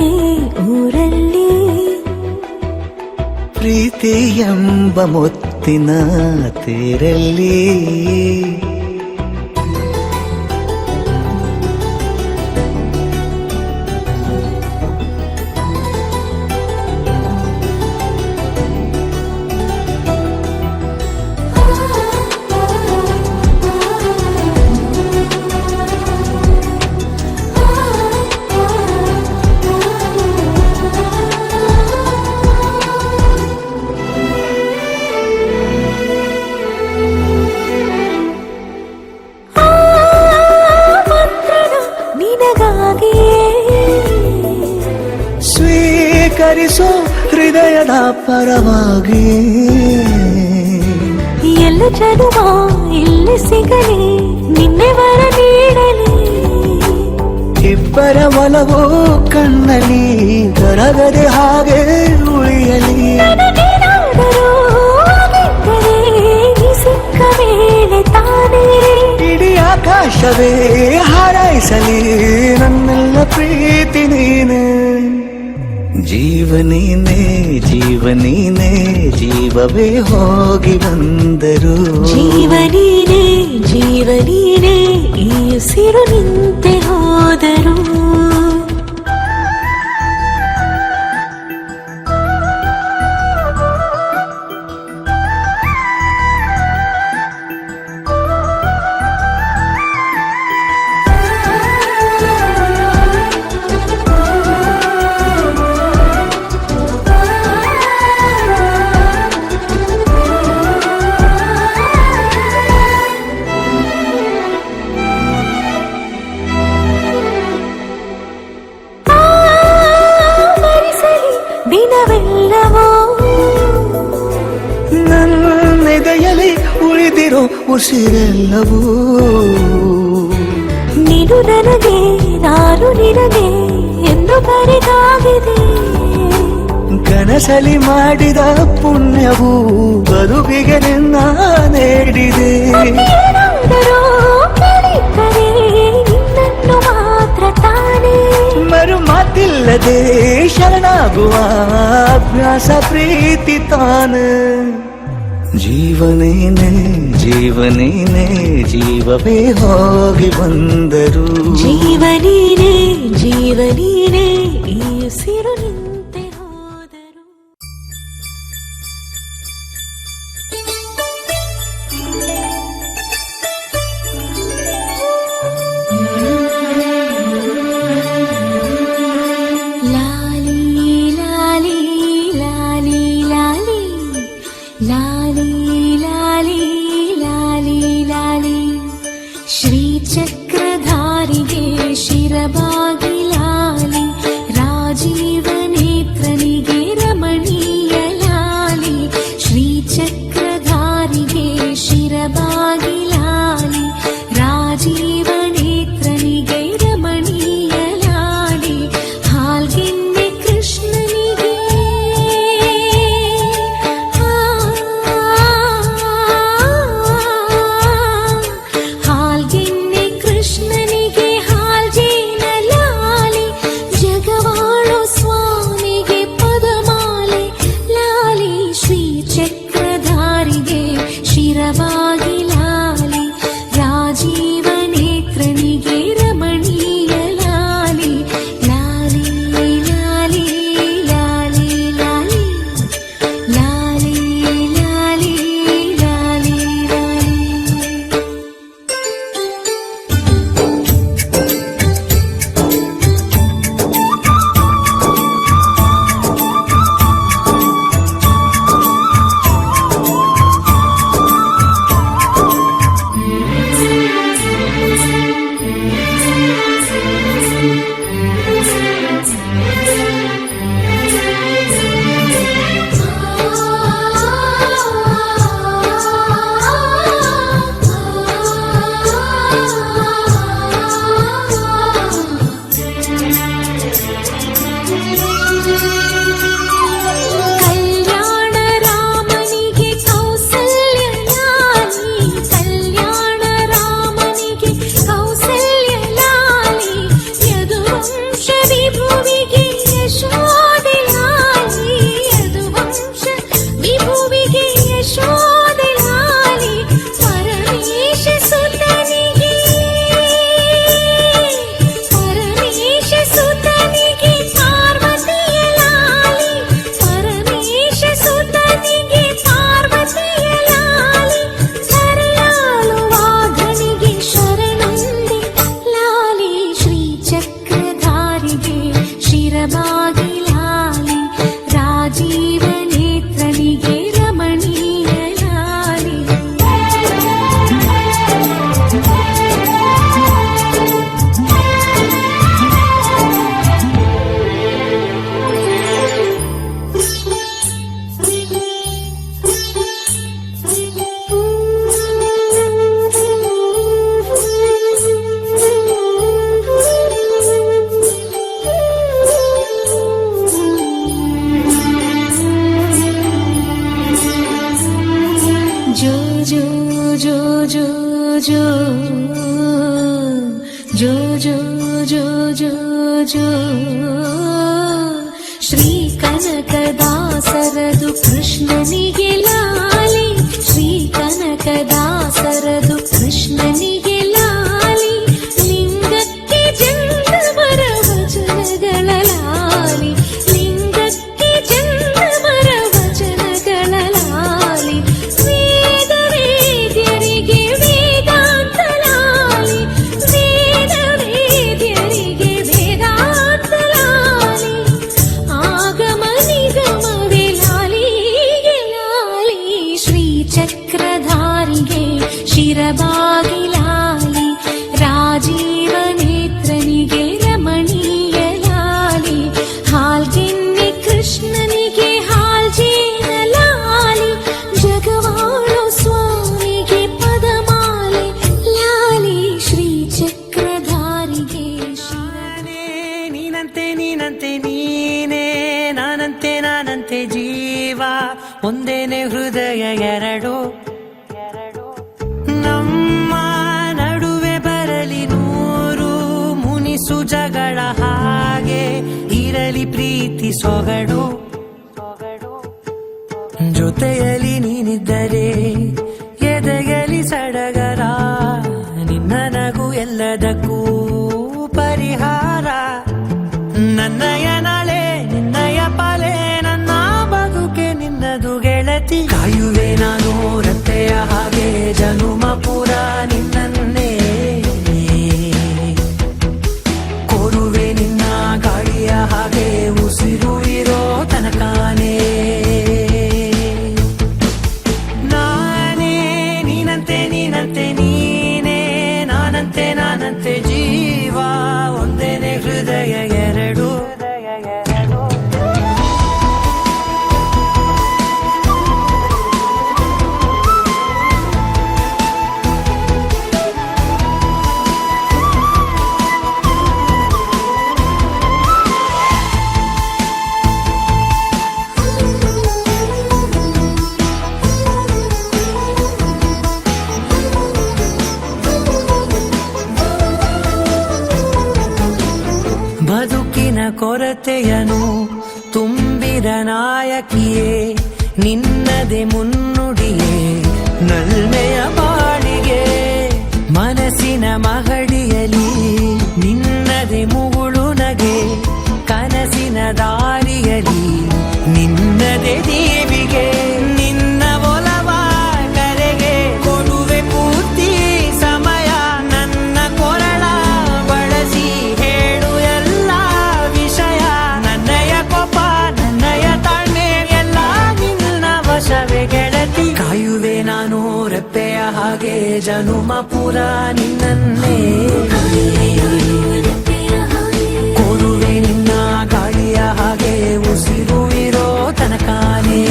ಊರಲ್ಲಿ ಪ್ರೀತಿ ಎಂಬ ಮುತ್ತಿನ ತೇರಲ್ಲಿ ಸ್ವೀಕರಿಸೋ ಹೃದಯದ ಪರವಾಗಿ ಎಲ್ಲ ಜನುಮ ಇಲ್ಲಿ ಸಿಗಲಿ ನಿನ್ನೆ ವರ ನೀಡಲಿ ಇಬ್ಬರ ಒಲವು ಕಣ್ಣಲ್ಲಿ ಕರಗದೆ ಹಾಗೆ ಉಳಿಯಲಿ ನನಗೇನಾದರೂ ಆಗಿದ್ದರೆ ಈ ಸಿಕ್ಕ ವೇಳೆ ತಾನೇ ಇಡೀ ಆಕಾಶವೇ ಹಾರೈಸಲಿ ನನ್ನೆಲ್ಲ ಪ್ರೀತಿ ನೀನೆ ಜೀವನೇನೆ ಜೀವನೇನೆ ಜೀವವೇ ಹೋಗಿ ಬಂದರು ಜೀವನೀನೇ ಜೀವನೀನೇ ಈ ಉಸಿರು ನಿಂತೆ ಹೋದರು ದಿನವೆಲ್ಲವೋ ನನ್ನೆದೆಯಲ್ಲಿ ಉಳಿದಿರೋ ಉಸಿರೆಲ್ಲವೂ ನೀನು ನನಗೆ ನಾನು ನಿನಗೆ ಎಂದು ಬರೆದಾಗಿದೆ ಕನಸಲಿ ಮಾಡಿದ ಪುಣ್ಯವು ಬದುಕಿಗೆ ನಿನ್ನ ನೀಡಿದೆ ಏನಾದರೂ ಕಲಿತರೆ ನಿನ್ನನ್ನು ಮಾತ್ರ ತಾನೇ ಮರು ಮಾತಿಲ್ಲದೆ ಶರಣಾಗುವ ಅಭ್ಯಾಸ ಪ್ರೀತಿ ತಾನ ಜೀವನೇನೆ ಜೀವನೇನೆ ಜೀವವೇ ಹೋಗಿ ಬಂದರು ಜೀವನೀನೇ ಜೀವನೀನೇ ಈ ಉಸಿರು ನಿಂತೆ ಹೋದರು ಲಾಲಿ ಲಾಲಿ ಲಾಲಿ ಲಾಲಿ ಲಾಲಿ ಲಾಲಿ ಲಾಲಿ ಲಾಲಿ ಶ್ರೀಚಕ್ರಧಾರಿಗೆ ಶಿರಬಾಗಿ ಲಾಲಿ ರಾಜೀವ ನೇತ್ರನಿಗೆ ರಮಣೀಯ ಲಾಲಿ ಶ್ರೀಚಕ್ರಧಾರಿಗೆ ಶಿರಬಾಗಿ ಲಾಲಿ ರಾಜೀವ ನೇತ್ರನಿಗೆ ರಮಣೀಯ ಲಾಲಿ ಹಾಲ್ಗೆನ್ನೆ ಕೃಷ್ಣನಿಗೆ ಹಾಲ್ಗೆನ್ನೆ ಕೃಷ್ಣನಿಗೆ ಹಾಲ್ಜೇನಲ ಯದುವಂಶ ವಿಭುವಿಗೆ ಯಶೋದೆ ಲಾಲಿ ಯದುವಂಶ ವಿಭುವಿಗೆ ಯಶೋದೆ ಲಾಲಿ ಪರಮೇಶ ಸುತನಿಗೆ ಪಾರ್ವತಿಯ ಲಾಲಿ ಪರಮೇಶ ಸುತನಿಗೆ ಪಾರ್ವತಿಯ ಲಾಲಿ ಧರೆಯಾಳುವಾಗನಿಗೆ ಶರಣುಂದಿ ಲಾಲಿ ಶ್ರೀ ಚಕ್ರಧಾರಿಗೆ ಶಿರಬಾಗಿ ಲಾಲಿ ರಾಜೀವ ನೇತ್ರನಿಗೆ ರಮಣೀಯ ಲಾಲಿ जो जो जो जो जो जो जो जो जो जो ಶ್ರೀ ಕನಕದಾಸರದು ಕೃಷ್ಣನಿಗೆ ಲಾಲಿ ಶ್ರೀ ಕನಕದಾಸರದು ಕೃಷ್ಣನಿಗೆ ಲಾಲಿ ಲಿಂಗಕ್ಕೆ ಜಂಗಮರ ವಚನಗಳ ಲಾಲಿ ಲಿಂಗಕ್ಕೆ ಜಂಗಮರ ವಚನಗಳ ಲಾಲಿ ವೇದ ವೇದ್ಯರಿಗೆ ವೇದಾಂತ ಲಾಲಿ ವೇದ ವೇದ್ಯರಿಗೆ ವೇದಾಂತ ಲಾಲಿ ಆಗಮ ನಿಗಮವೇ ಲಾಲಿಗೆ ಲಾಲಿ ಶ್ರೀ ಚಕ್ರಧಾರಿಗೆ ಶಿರಬಾಗಿ ಲಾಲಿ ರಾಜೀವ ನೇತ್ರನಿಗೆ ರಮಣೀಯ ಲಾಲಿ ಹಾಲ್ಗೆನ್ನೆ ಕೃಷ್ಣನಿಗೆ ಹಾಲ್ಜೇನ ಲಾಲಿ ಜಗವಾಳೋ ಸ್ವಾಮಿಗೆ ಪದಮಾಲೆ ಲಾಲಿ ಶ್ರೀ ಚಕ್ರಧಾರಿಗೆ ನೀನಂತೆ ನೀನಂತೆ ನೀನೇ ನಾನಂತೆ ನಾನಂತೆ ಜೀವ ಒಂದೇನೆ ಹೃದಯ ಎರಡು ನಮ್ಮ ನಡುವೆ ಬರಲಿ ನೂರು ಮುನಿಸು ಜಗಳ ಹಾಗೆ ಇರಲಿ ಪ್ರೀತಿ ಸೊಗಡು ಜೊತೆಯಲ್ಲಿ ನೀನಿದ್ದರೆ ಎದೆಯಲಿ ಸಡಗರ ನಿನ್ನ ನಗು ಎಲ್ಲದಕ್ಕೂ ಪರಿಹಾರ ನನ್ನಯ ನಾಳೆ ನಿನ್ನಯ ಪಾಲೆ ನನ್ನ ಬದುಕೆ ನಿನ್ನದು ಗೆಳತಿ ಕಾಯುವೆ ನಾನು ರತ್ತೆಯ ಹಾಗೆ ಜನುಮ ಪುರ ನಿನ್ನನ್ನೇ ಕೋರುವೆ ನಿನ್ನ ಗಾಳಿಯ ಹಾಗೆ ಉಸಿರು ಇರೋ ತನಕಾನೇ ನಾನೇ ನೀನಂತೆ ನೀನಂತೆ ನೀನೇ ನಾನಂತೆ ನಾನಂತೆ ಜೀವ ಒಂದೇನೆ ಹೃದಯ ಎರಡು ಬದುಕಿನ ಕೊರತೆಯನು ತುಂಬಿದ ನಾಯಕಿಯೇ ನಿನ್ನದೆ ಮುನ್ನುಡಿಯೇ ನಲ್ಮೆಯ ಬಾಳಿಗೆ ಮನಸ್ಸಿನ ಮಹಡಿಯಲಿ ನಿನ್ನದೆ ಮುಗುಳು ನಗೆ ಕನಸಿನ ದಾರಿಯಲಿ ನಿನ್ನದೆ ದೇವಿಗೆ ನಿನ್ನ ಒಲವ ಕರೆಗೆ ಕೊಡುವೆ ಪೂರ್ತಿ ಸಮಯ ನನ್ನ ಕೊರಳ ಬಳಸಿ ಹೇಳು ಎಲ್ಲ ವಿಷಯ ನನ್ನಯ ಕೋಪ ನನ್ನಯ ತಾಳ್ಮೆ ಎಲ್ಲ ನಿನ್ನ ವಶವೇ ಗೆಳತಿ ಕಾಯುವೆ ನಾನು ರೆಪ್ಪೆಯ ಹಾಗೆ ಜನುಮ ಪುರ ನಿನ್ನನ್ನೇ ಕೋರುವೆ ನಿನ್ನ ಗಾಳಿಯ ಹಾಗೆ ಉಸಿರು ಇರೋ ತನಕಾನೇ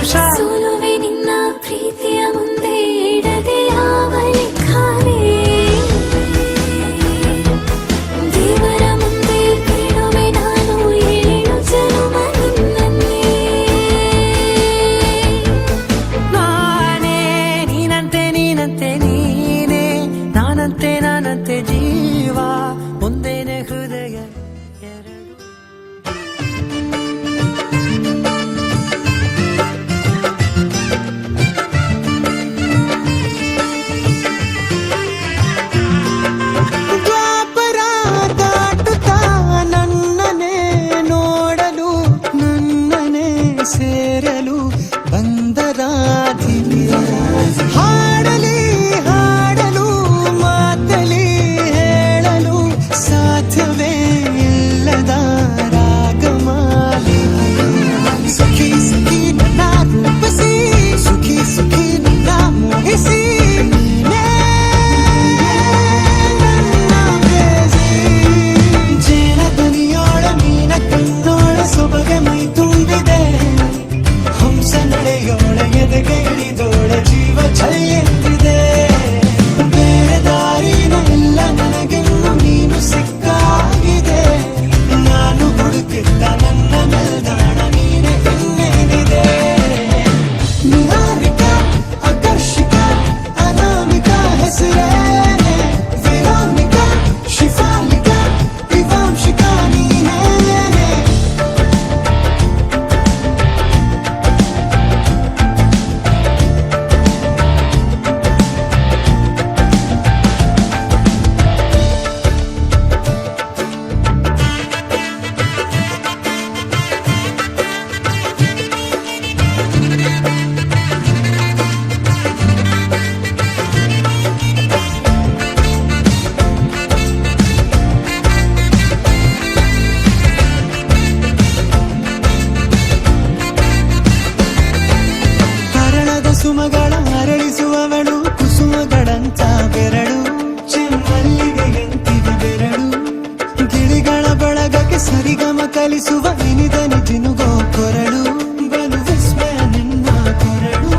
ಸಂತೋಷ ಸೋಲುವೆ ನಿನ್ನ ಪ್ರೀತಿಯ ಮುಂದೆ ಇಡದೆ ಯಾವ ಲೆಕ್ಕವೇ ದೇವರ ಮುಂದೆ ಬೇಡುವೆ ನಾನು 7 ಜನ್ಮ ನಿನ್ನನ್ನೇ ನಾನೇ ನೀನಂತೆ ನೀನಂತೆ ನೀನೇ ನಾನಂತೆ ನಾನಂತೆ ಜೀವ ಒಂದೇನೆ ಹೃದಯ ಎರಡು ದ್ವಾಪರ ದಾಟುತ್ತಾ ನನ್ನನೆ ನೋಡಲು ನನ್ನನೆ ಸೇರಲು ಬಂದರಾಧಿನಿ ಹಾಡಲಿ ಹಾಡಲು ಮಾತಲಿ ಹೇಳಲು ಸಾಧ್ಯವೇ ಇಲ್ಲದ ರಾಗಮಾಲಿನಿ ಸುಖಿ ಸುಖಿ ನನ್ನ ರೂಪಿಸಿ ಸುಖಿ ಸುಖಿ ನನ್ನ ಮೋಹಿಸಿ ನೀನೇ ನನ್ನ ಬೇಸಿ. ಜೇನ ದನಿಯೋಳ ಮೀನ ಕಣ್ಣೋಳ ಸೊಬಗೆ ಮೈ ತುಂಬಿದೆ ಹಂಸ ನಡೆಯೋಳ ಎದೆಗೆ ಇಳಿದೋಳ ಜೀವ ಚೈಯೆಂದಿದೆ ಬೇರೆ ದಾರಿನ ಇಲ್ಲ ನನಗೆನ್ನು ನೀನು ಸಿಕ್ಕಾಗಿದೆ ನಾನು ಹುಡುಕಿದ್ದ ನನ್ನ ನಿಲ್ದಾಣ ನೀನೆ ಇನ್ನೇನಿದೆ ನಿಹಾರಿಕ ಆಕರ್ಷಿಕ ಅನಾಮಿಕ ಹೆಸರೇನೆ ವಿರಾಮಿಕ ಶಿಫಾಲಿಕ ವಿವಾಂಶಿಕ ನೀನೇನೆ ಹರಣದ ಸುಮಗಳ ಅರಳಿಸುವವಳು ಕುಸುಮಗಳಂತ ಬೆರಳು ಚೆಮ್ಮಲ್ಲಿಗೆಯಂತಿದೆ ಬೆರಳು ಗಿಳಿಗಳ ಬಳಗಕ್ಕೆ ಸರಿಗಮ ಕಲಿಸುವ ಇನಿದನಿ ಜಿನುಗೋ ಕೊರಳು ಬಲು ವಿಸ್ಮಯ ನಿನ್ನ ಕೊರಳು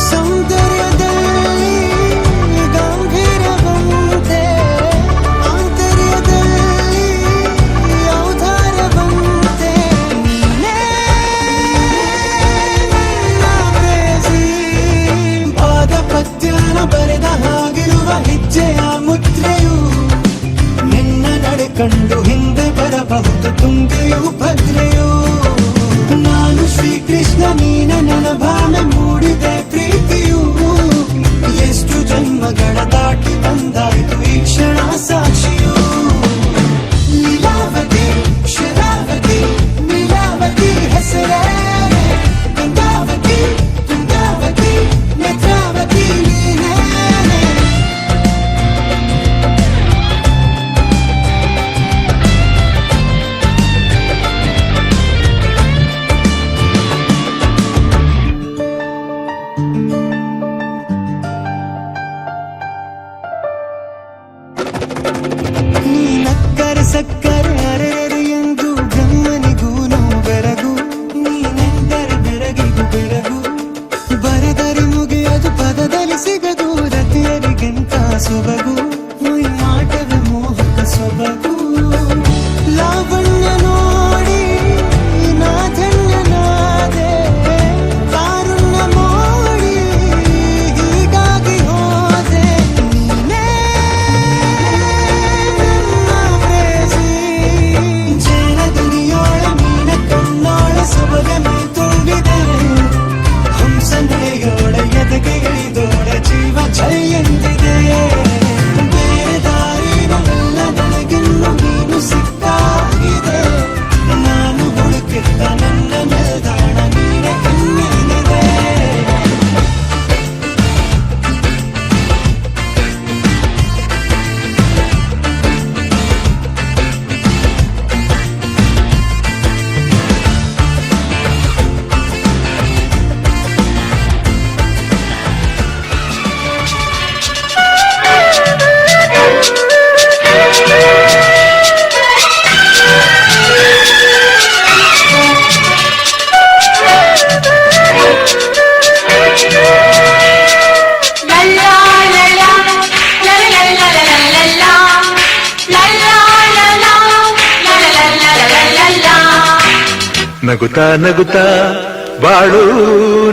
ಸೌಂದರ್ಯದಲ್ಲಿ ಗಾಂಭೀರ್ಯವಂತೆ ಆಂತರ್ಯದಲ್ಲಿ ಔದಾರ್ಯವಂತೆ ನೀನೇ ಪಾದ ಪದ್ಯನ ಬರೆದ ಹಾಗಿರುವ ಹೆಜ್ಜೆಯ ಮುದ್ರೆಯು ನಿನ್ನ ನಡೆ ಕಂಡು ಹಿಂದೆ ಬರಬಹುದು ತುಂಗೆಯು ಭದ್ರೆಯು ನಾನು ಶ್ರೀಕೃಷ್ಣ ನೀನ ನನ್ನ ಭಾವನೆ ಮೂಡಿದೆ ಪ್ರೀತಿಯು ಎಷ್ಟು ಜನ್ಮಗಳ ದಾಟಿ ಬಂದಾಯಿತು ಈ ಕ್ಷಣ ಸಾಕ್ಷಿಯು ಲೀಲಾವತಿ ಶರಾವತಿ ನೀಲಾವತಿ ಹೆಸರೇನೆ ಗಂಗಾವತಿ ತುಂಗಾವತಿ ನೇತ್ರಾವತಿ ನೀನೇನೆ ನಗುತ್ತಾ ನಗುತ್ತಾ ಬಾಳು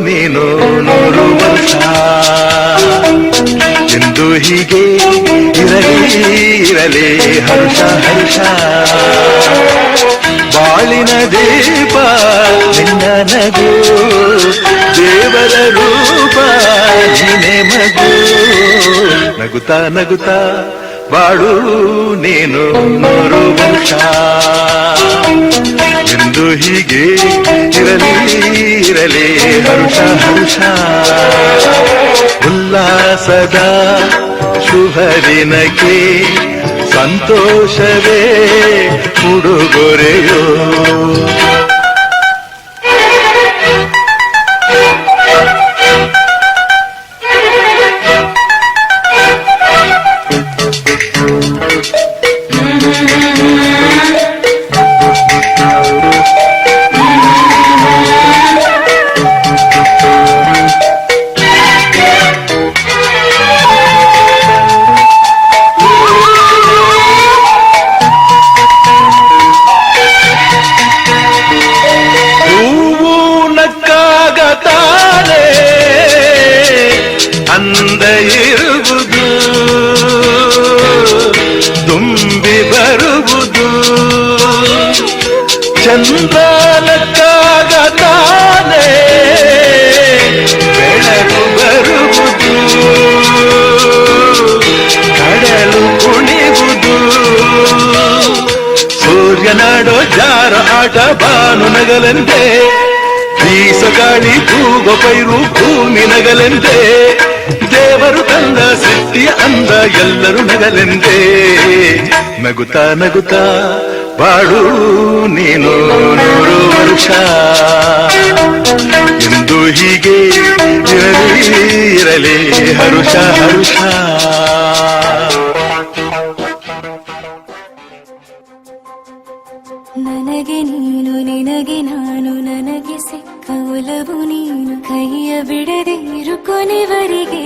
ನೀನು 100 ವರ್ಷ ಎಂದು ಹೀಗೆ ಇರಲಿ ಹರ್ಷ ಹರ್ಷ ಬಾಳಿನ ದೀಪ ನಿನ್ನ ನಗು ದೇವರ ರೂಪ ನೀನೆ ಮಗು ನಗುತ್ತಾ ನಗುತ್ತಾ ಬಾಳು ನೀನು 100 ವರ್ಷ ಎಂದು ಹೀಗೆ ಇರಲಿ ಹರ್ಷ ಹರ್ಷ ಉಲ್ಲಾಸದ ಶುಭ ದಿನಕ್ಕೆ ಸಂತೋಷವೇ ಉಡುಗೊರೆಯೋ ಅಂದ ಇರುವುದು ತುಂಬಿ ಬರುವುದು ಚಂದ್ರನಕ್ಕಾಗ ತಾನೇ ಬೆಳಕು ಬರುವುದು ಕಡಲು ಕುಣಿವುದು ಸೂರ್ಯನಾಡೋ ಜಾರ ಆಟ ಬಾನು ನಗಲೆಂದೇ ಬೀಸ ಗಾಳಿ ಕೂಗೋ ಪೈರು ಭೂಮಿ ನಗಲೆಂದೇ ದೇವರು ತಂದ ಸೃಷ್ಟಿಯ ಅಂದ ಎಲ್ಲರೂ ನಗಲೆಂದೇ ನಗುತ್ತಾ ನಗುತ್ತಾ ಬಾಳು ನೀನು 100 ವರ್ಷ ಎಂದು ಹೀಗೆ ಇರಲಿ ಹರುಷ ಹರುಷ ನನಗೆ ನೀನು ನಿನಗೆ ನಾನು ನನಗೆ ಸಿಕ್ಕ ಒಲವು ನೀನು ಕೈಯ ಬಿಡದೆ ಇರು ಕೊನೆವರೆಗೆ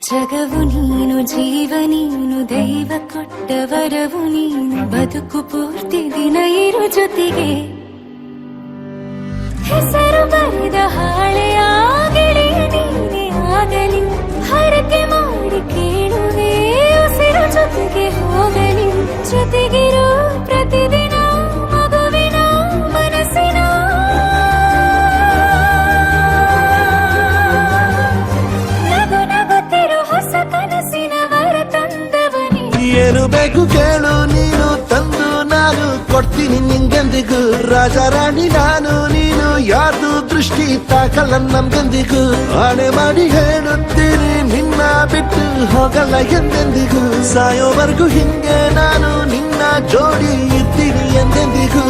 ಜಗವು ನೀನು ಜೀವ ನೀನು ದೈವ ಕೊಟ್ಟ ವರವು ನೀನು ಬದುಕು ಪೂರ್ತಿ ದಿನ ಇರು ಜೊತೆಗೆ ಹೆಸರು ಬರೆದ ಹಾಳೆಯಾಗಲಿ ನೀನೇ ಆಗಲಿ ಹರಕೆ ಮಾಡಿ ಕೇಳುವೆ ಉಸಿರು ಜೊತೆಗೆ ಹೋಗಲಿ ಜೊತೆಗಿರೋ ಪ್ರತಿದಿನ ಮಗುವಿನ ಮನಸ್ಸಿನ ನಗು ನಗುತ್ತಿರೋ ಹೊಸ ಕನಸಿನ ವರ ತಂದವನಿ ಏನು ಬೇಕು ಕೇಳು ನೀನು ತಂದು ನಾನು ಕೊಡ್ತೀನಿ ನಿಂಗೆಂದಿಗೂ ರಾಜ ರಾಣಿ ನಾನು ನೀನು ಯಾರ್ದು ದೃಷ್ಟಿ ತಾಕಲ್ಲ ನಮ್ಗೆಂದಿಗೂ ಆಣೆ ಮಾಡಿ ಹೇಳುತ್ತೀನಿ ನಿನ್ನ ಬಿಟ್ಟು ಹೋಗಲ್ಲ ಎಂದೆಂದಿಗೂ ಸಾಯೋವರೆಗೂ ಹಿಂಗೆ ನಾನು ನಿನ್ನ ಜೋಡಿ ಇದ್ದೀನಿ ಎಂದೆಂದಿಗೂ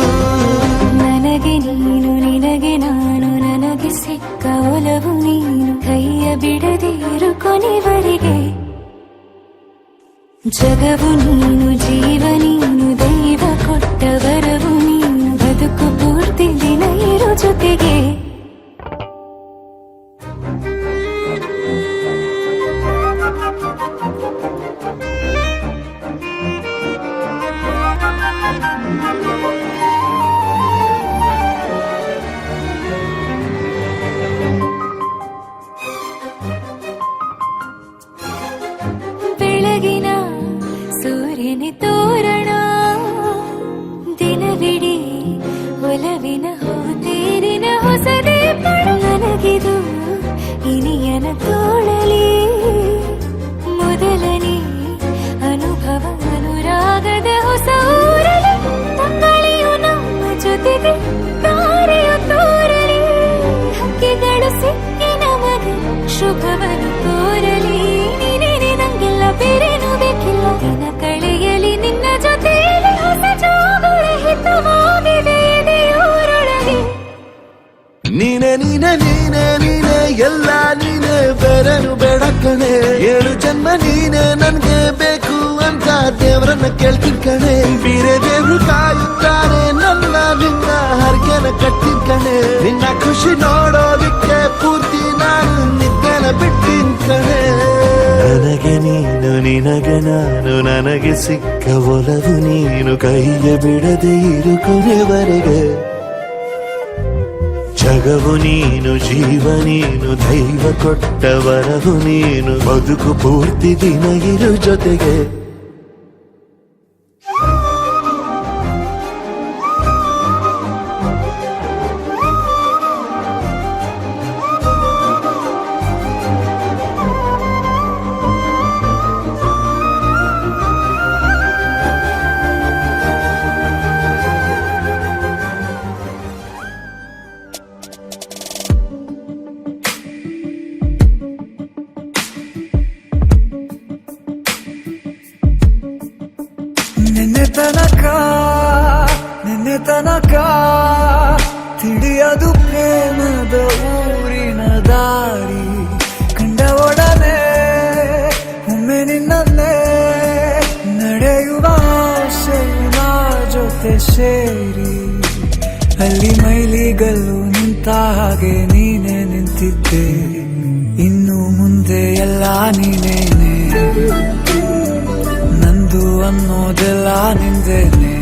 ನನಗೆ ನೀನು ನಿನಗೆ ನಾನು ನನಗೆ ಸಿಕ್ಕ ಒಲವು ನೀನು ಕೈಯ ಬಿಡದೆ ಇರು ಕೊನೆವರೆಗೆ ಜಗವು ನೀನು ಜೀವ ನೀನು ದೈವ ಕೊಟ್ಟ ವರವು ನೀನು ಬದುಕು ಪೂರ್ತಿ ದಿನ ಇರು ಜೊತೆಗೆ ಬೆಳಗಿನ ಸೂರ್ಯನ ತೋರಣ ದಿನವಿಡೀ ಒಲವಿನ ಹೋತೇರಿನ ಹೊಸದೇ ನನಗಿದು ಇನಿಯನ ತೋಳಲಿ ಮೊದಲನೇ ಅನುಭವ ಅನುರಾಗದ ಹೊಸ ಊರಲಿ ತಂಗಳಿಯು ನಮ್ಮ ಜೊತೆಗೆ ತಾರೆಯು ತೋರಲಿ ಹಕ್ಕಿಗಳು ಸಿಕ್ಕಿ ನಮಗೆ ಶುಭವನ್ನು ಕೋರಲಿ ನೀನೇ ನಂಗೆಲ್ಲ ಬೇರೇನು ಬೇಕಿಲ್ಲ ದಿನ ಕಳೆಯಲಿ ನಿನ್ನ ಜೊತೆಯಲ್ಲಿ ಹೊಸ ಜೋಗುಳ ಹಿತವಾಗಿದೆ ಇದೆಯೂರೊಳಗೆ ನೀನೆ ನೀನೆ ನೀನೆ ನೀನೆ ಎಲ್ಲ ನೀನೆ ಬೇರೆನು ಬೇಡ ಕಣೆ 7 ಜನ್ಮ ನೀನೆ ನನ್ಗೆ ಬೇಕು ಅಂತ ದೇವರನ್ನ ಕೇಳ್ತೀನಿ ಕಣೆ ಬೇರೆ ದೇವ್ರು ಕಾಯುತ್ತಾರೆ ನನ್ನ ನಿನ್ನ ಹರ್ಗೆನ ಕಟ್ಟಿನ ಕಣೆ ನಿನ್ನ ಖುಷಿ ನೋಡೋದಿಕ್ಕೆ ಪೂರ್ತಿ ನಾನು ನಿದ್ದೆನ ಬಿಟ್ಟಿನ ಕಣೆ ನನಗೆ ನೀನು ನಿನಗೆ ನಾನು ನನಗೆ ಸಿಕ್ಕ ಒಲವು ನೀನು ಕೈಯ ಬಿಡದೆ ಇರು ಕೊನೆವರೆಗೆ ಜಗವು ನೀನು ಜೀವ ನೀನು ದೈವ ಕೊಟ್ಟ ವರವು ನೀನು ಬದುಕು ಪೂರ್ತಿ ದಿನ ಇರು ಜೊತೆಗೆ ನಿನ್ನೆ ತನಕ ತಿಳಿಯದು ಪ್ರೇಮದ ಊರಿನ ದಾರಿ ಕಂಡ ಒಡನೆ ಒಮ್ಮೆ ನಿನ್ನನ್ನೇ ನಡೆಯುವ ಆಸೆಯ ಜೊತೆ ಸೇರಿ ಅಲ್ಲಿ ಮೈಲಿಗಲ್ಲು ನಿಂತ ಹಾಗೆ ನೀನೆ ನಿಂತಿದ್ದೆ ಇನ್ನು ಮುಂದೆ ಎಲ್ಲ ನೀನೇನೆ ನಂದು ಅನ್ನೋದೆಲ್ಲ ನಿಂದೇನೆ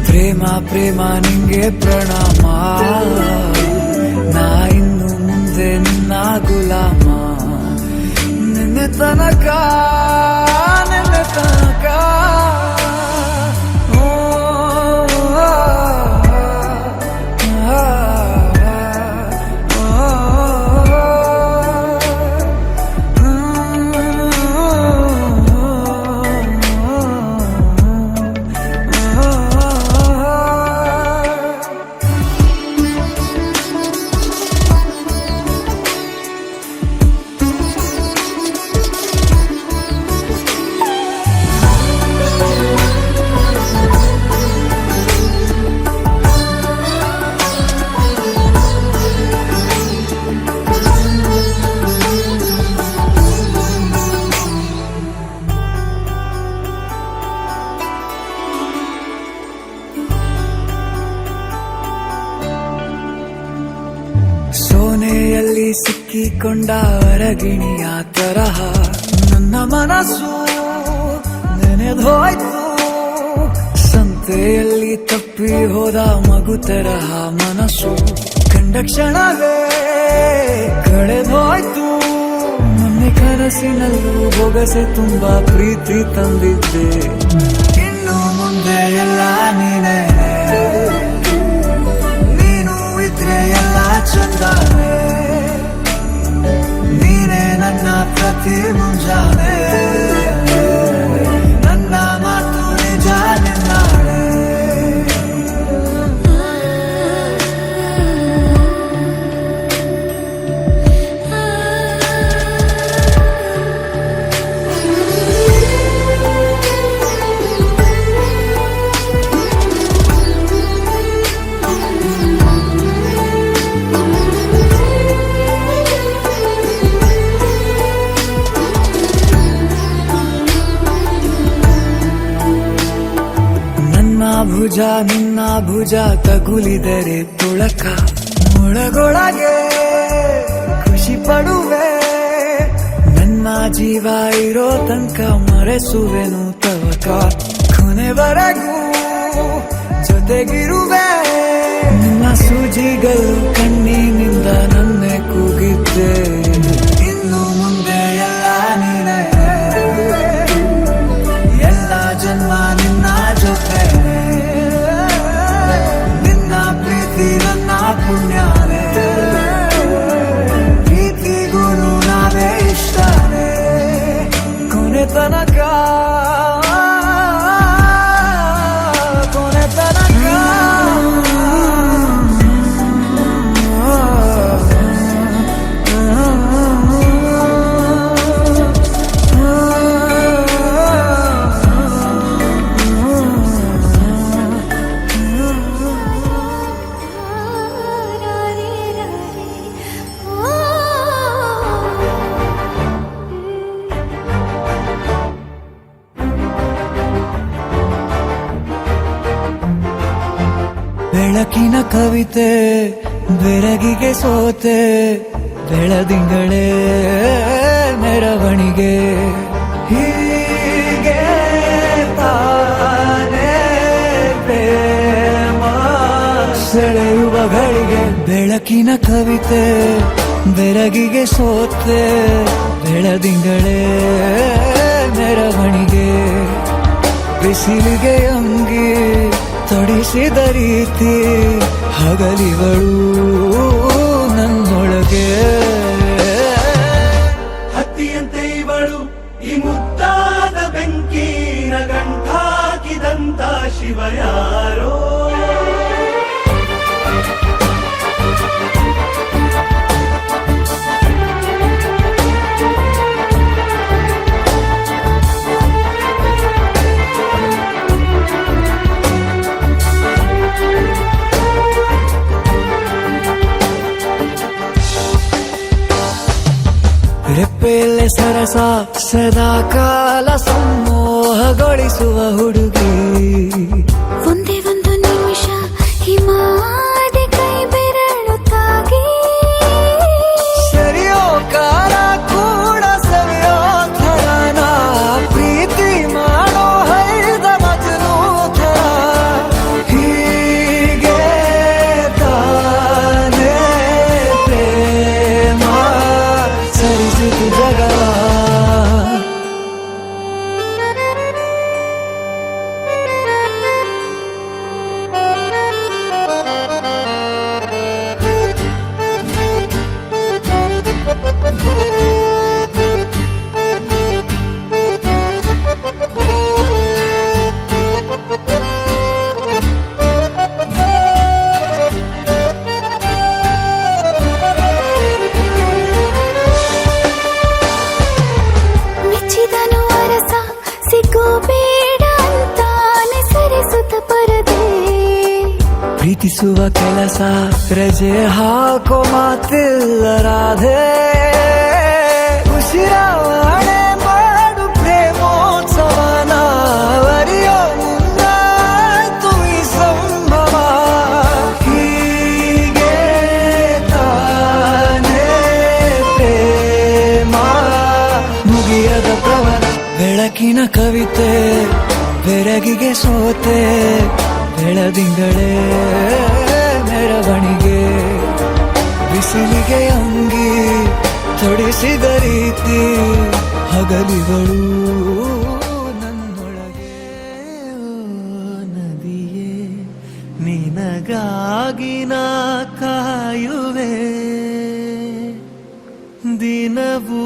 ಪ್ರೇಮ ಪ್ರೇಮ ನಿಂಗೆ ಪ್ರಣಾಮ ನಾ ಇನ್ನು ಮುಂದೆ ನಿನ್ನ ಗುಲಾಮ ನಿನ್ನೆ ತನಕ ಸೋನೆಯಲ್ಲಿ ಸಿಕ್ಕಿಕೊಂಡ ಹೊರಗಿಣಿಯ ತರಹ ನನ್ನ ಮನಸ್ಸು ನೆನೆದೋಯ್ತು ಸಂತೆಯಲ್ಲಿ ತಪ್ಪಿ ಹೋದ ಮಗು ತರಹ ಮನಸ್ಸು ಕಂಡ ಕ್ಷಣವೇ ಕಳೆದೋಯ್ತು ಮೊನ್ನೆ ಕನಸಿನಲ್ಲೂ ಬೊಗಸೆ ತುಂಬಾ ಪ್ರೀತಿ ತಂದಿದ್ದೆ ಇನ್ನು ಮುಂದೆ ಎಲ್ಲ ನೀನೇ ಎಲ್ಲ ಚಂದಾನೆ ನೀನೇ ನನ್ನ ಪ್ರತಿ ಮುಂಜಾನೆ ನನ್ನ ಮಾತು ನಿಜ ನಿನ್ನಾಳೆ ಭುಜ ನಿನ್ನ ಭುಜ ತಗುಲಿದರೆ ತುಳಕ ಒಳಗೊಳಗೆ ಖುಷಿ ಪಡುವೆ ನನ್ನ ಜೀವ ಇರೋ ತನಕ ಮರೆಸುವೆನು ತವಕ ಕೊನೆವರೆಗೂ ಜೊತೆಗಿರುವೆ ನಿನ್ನ ಸೂಜಿಗಳು ಕಣ್ಣಿನಿಂದ ನನ್ನೆ ಕೂಗಿದ್ದೆ ಇನ್ನು ಮುಂದೆ ಎಲ್ಲ ನೀನೇ ಎಲ್ಲ ಜನ್ಮ ನಿನ್ನ ಜೊತೆ ನನ್ನ ಪುಣ್ಯಾನೆ ಪ್ರೀತಿಗೂ ನಾವೇ ಇಷ್ಟನೇ ಕೊನೆ ತನಕ ಬೆಳಕಿನ ಕವಿತೆ ಬೆರಗಿಗೆ ಸೋತೆ ಬೆಳದಿಂಗಳೇ ಮೆರವಣಿಗೆ ಹೀಗೆ ತಾನೇ ಪ್ರೇಮ ಸೆಳೆಯುವ ಗಳಿಗೆ ಬೆಳಕಿನ ಕವಿತೆ ಬೆರಗಿಗೆ ಸೋತೆ ಬೆಳದಿಂಗಳೇ ಮೆರವಣಿಗೆ ಬಿಸಿಲಿಗೆ ಅಂಗಿ ತೊಡಿಸಿದ ರೀತಿ ಹಗಲಿಗಳು ನನ್ನೊಳಗೆ ಹತ್ತಿಯಂತೆ ಇವಳು ಈ ಮುದ್ದಾದ ಬೆಂಕಿನ ಗಂಟಾಕಿದಂತ ಶಿವ ಯಾರೋ ರೆಪ್ಪೆಯಲ್ಲೇ ಸರಸ ಸದಾ ಕಾಲ ಸಂಮೋಹಗೊಳಿಸುವ ಹುಡುಗಿ ಒಂದೇ ಒಂದು ನಿಮಿಷ ಹಿಮಾದಿ ಕೈ ಬೆರಳು ತಾಗಿ ಸರಿಯೋ ಕಾಲ ಕೂಡ ಸರಿಯೋ ಥರನ ಪ್ರೀತಿ ಮಾಡೋ ಹೈದ ಮಜನು ಥರ ಹೀಗೆ ತಾನೇ ಪ್ರೇಮ ಸರಿಸಿತು ಜಗವ ಮೆಚ್ಚಿದನು ಅರಸ ಸಿಗೋ ಬೇಡ ಅಂತಾನೆ ಸರಿಸುತ್ತ ಪರದೆ ಪ್ರೀತಿಸುವ ಕೆಲಸ ರಜೆ ಹಾಕೋ ಮಾತಿಲ್ಲ ರಾಧೆ ಉಸಿರಾವಣೆ ಮಾಡು ಪ್ರೇಮೋತ್ಸವನ ಅರಿಯೋ ಮುಂದಾಯ್ತು ಈ ಸಂಭವ ಹೀಗೆ ತಾನೇ ಪ್ರೇಮ ಮುಗಿಯದ ಪ್ರವರ ಬೆಳಕಿನ ಕವಿತೆ ಬೆರಗಿಗೆ ಸೋತೆ ಬೆಳದಿಂಗಳೇ ಮೆರವಣಿಗೆ ಬಿಸಿಲಿಗೆ ಅಂಗಿ ತೊಡಿಸಿದ ರೀತಿ ಹಗಲಿಗಳು ನನ್ನೊಳಗೆ ನದಿಯೇ ನಿನಗಾಗಿ ನಾ ಕಾಯುವೆ ದಿನವೂ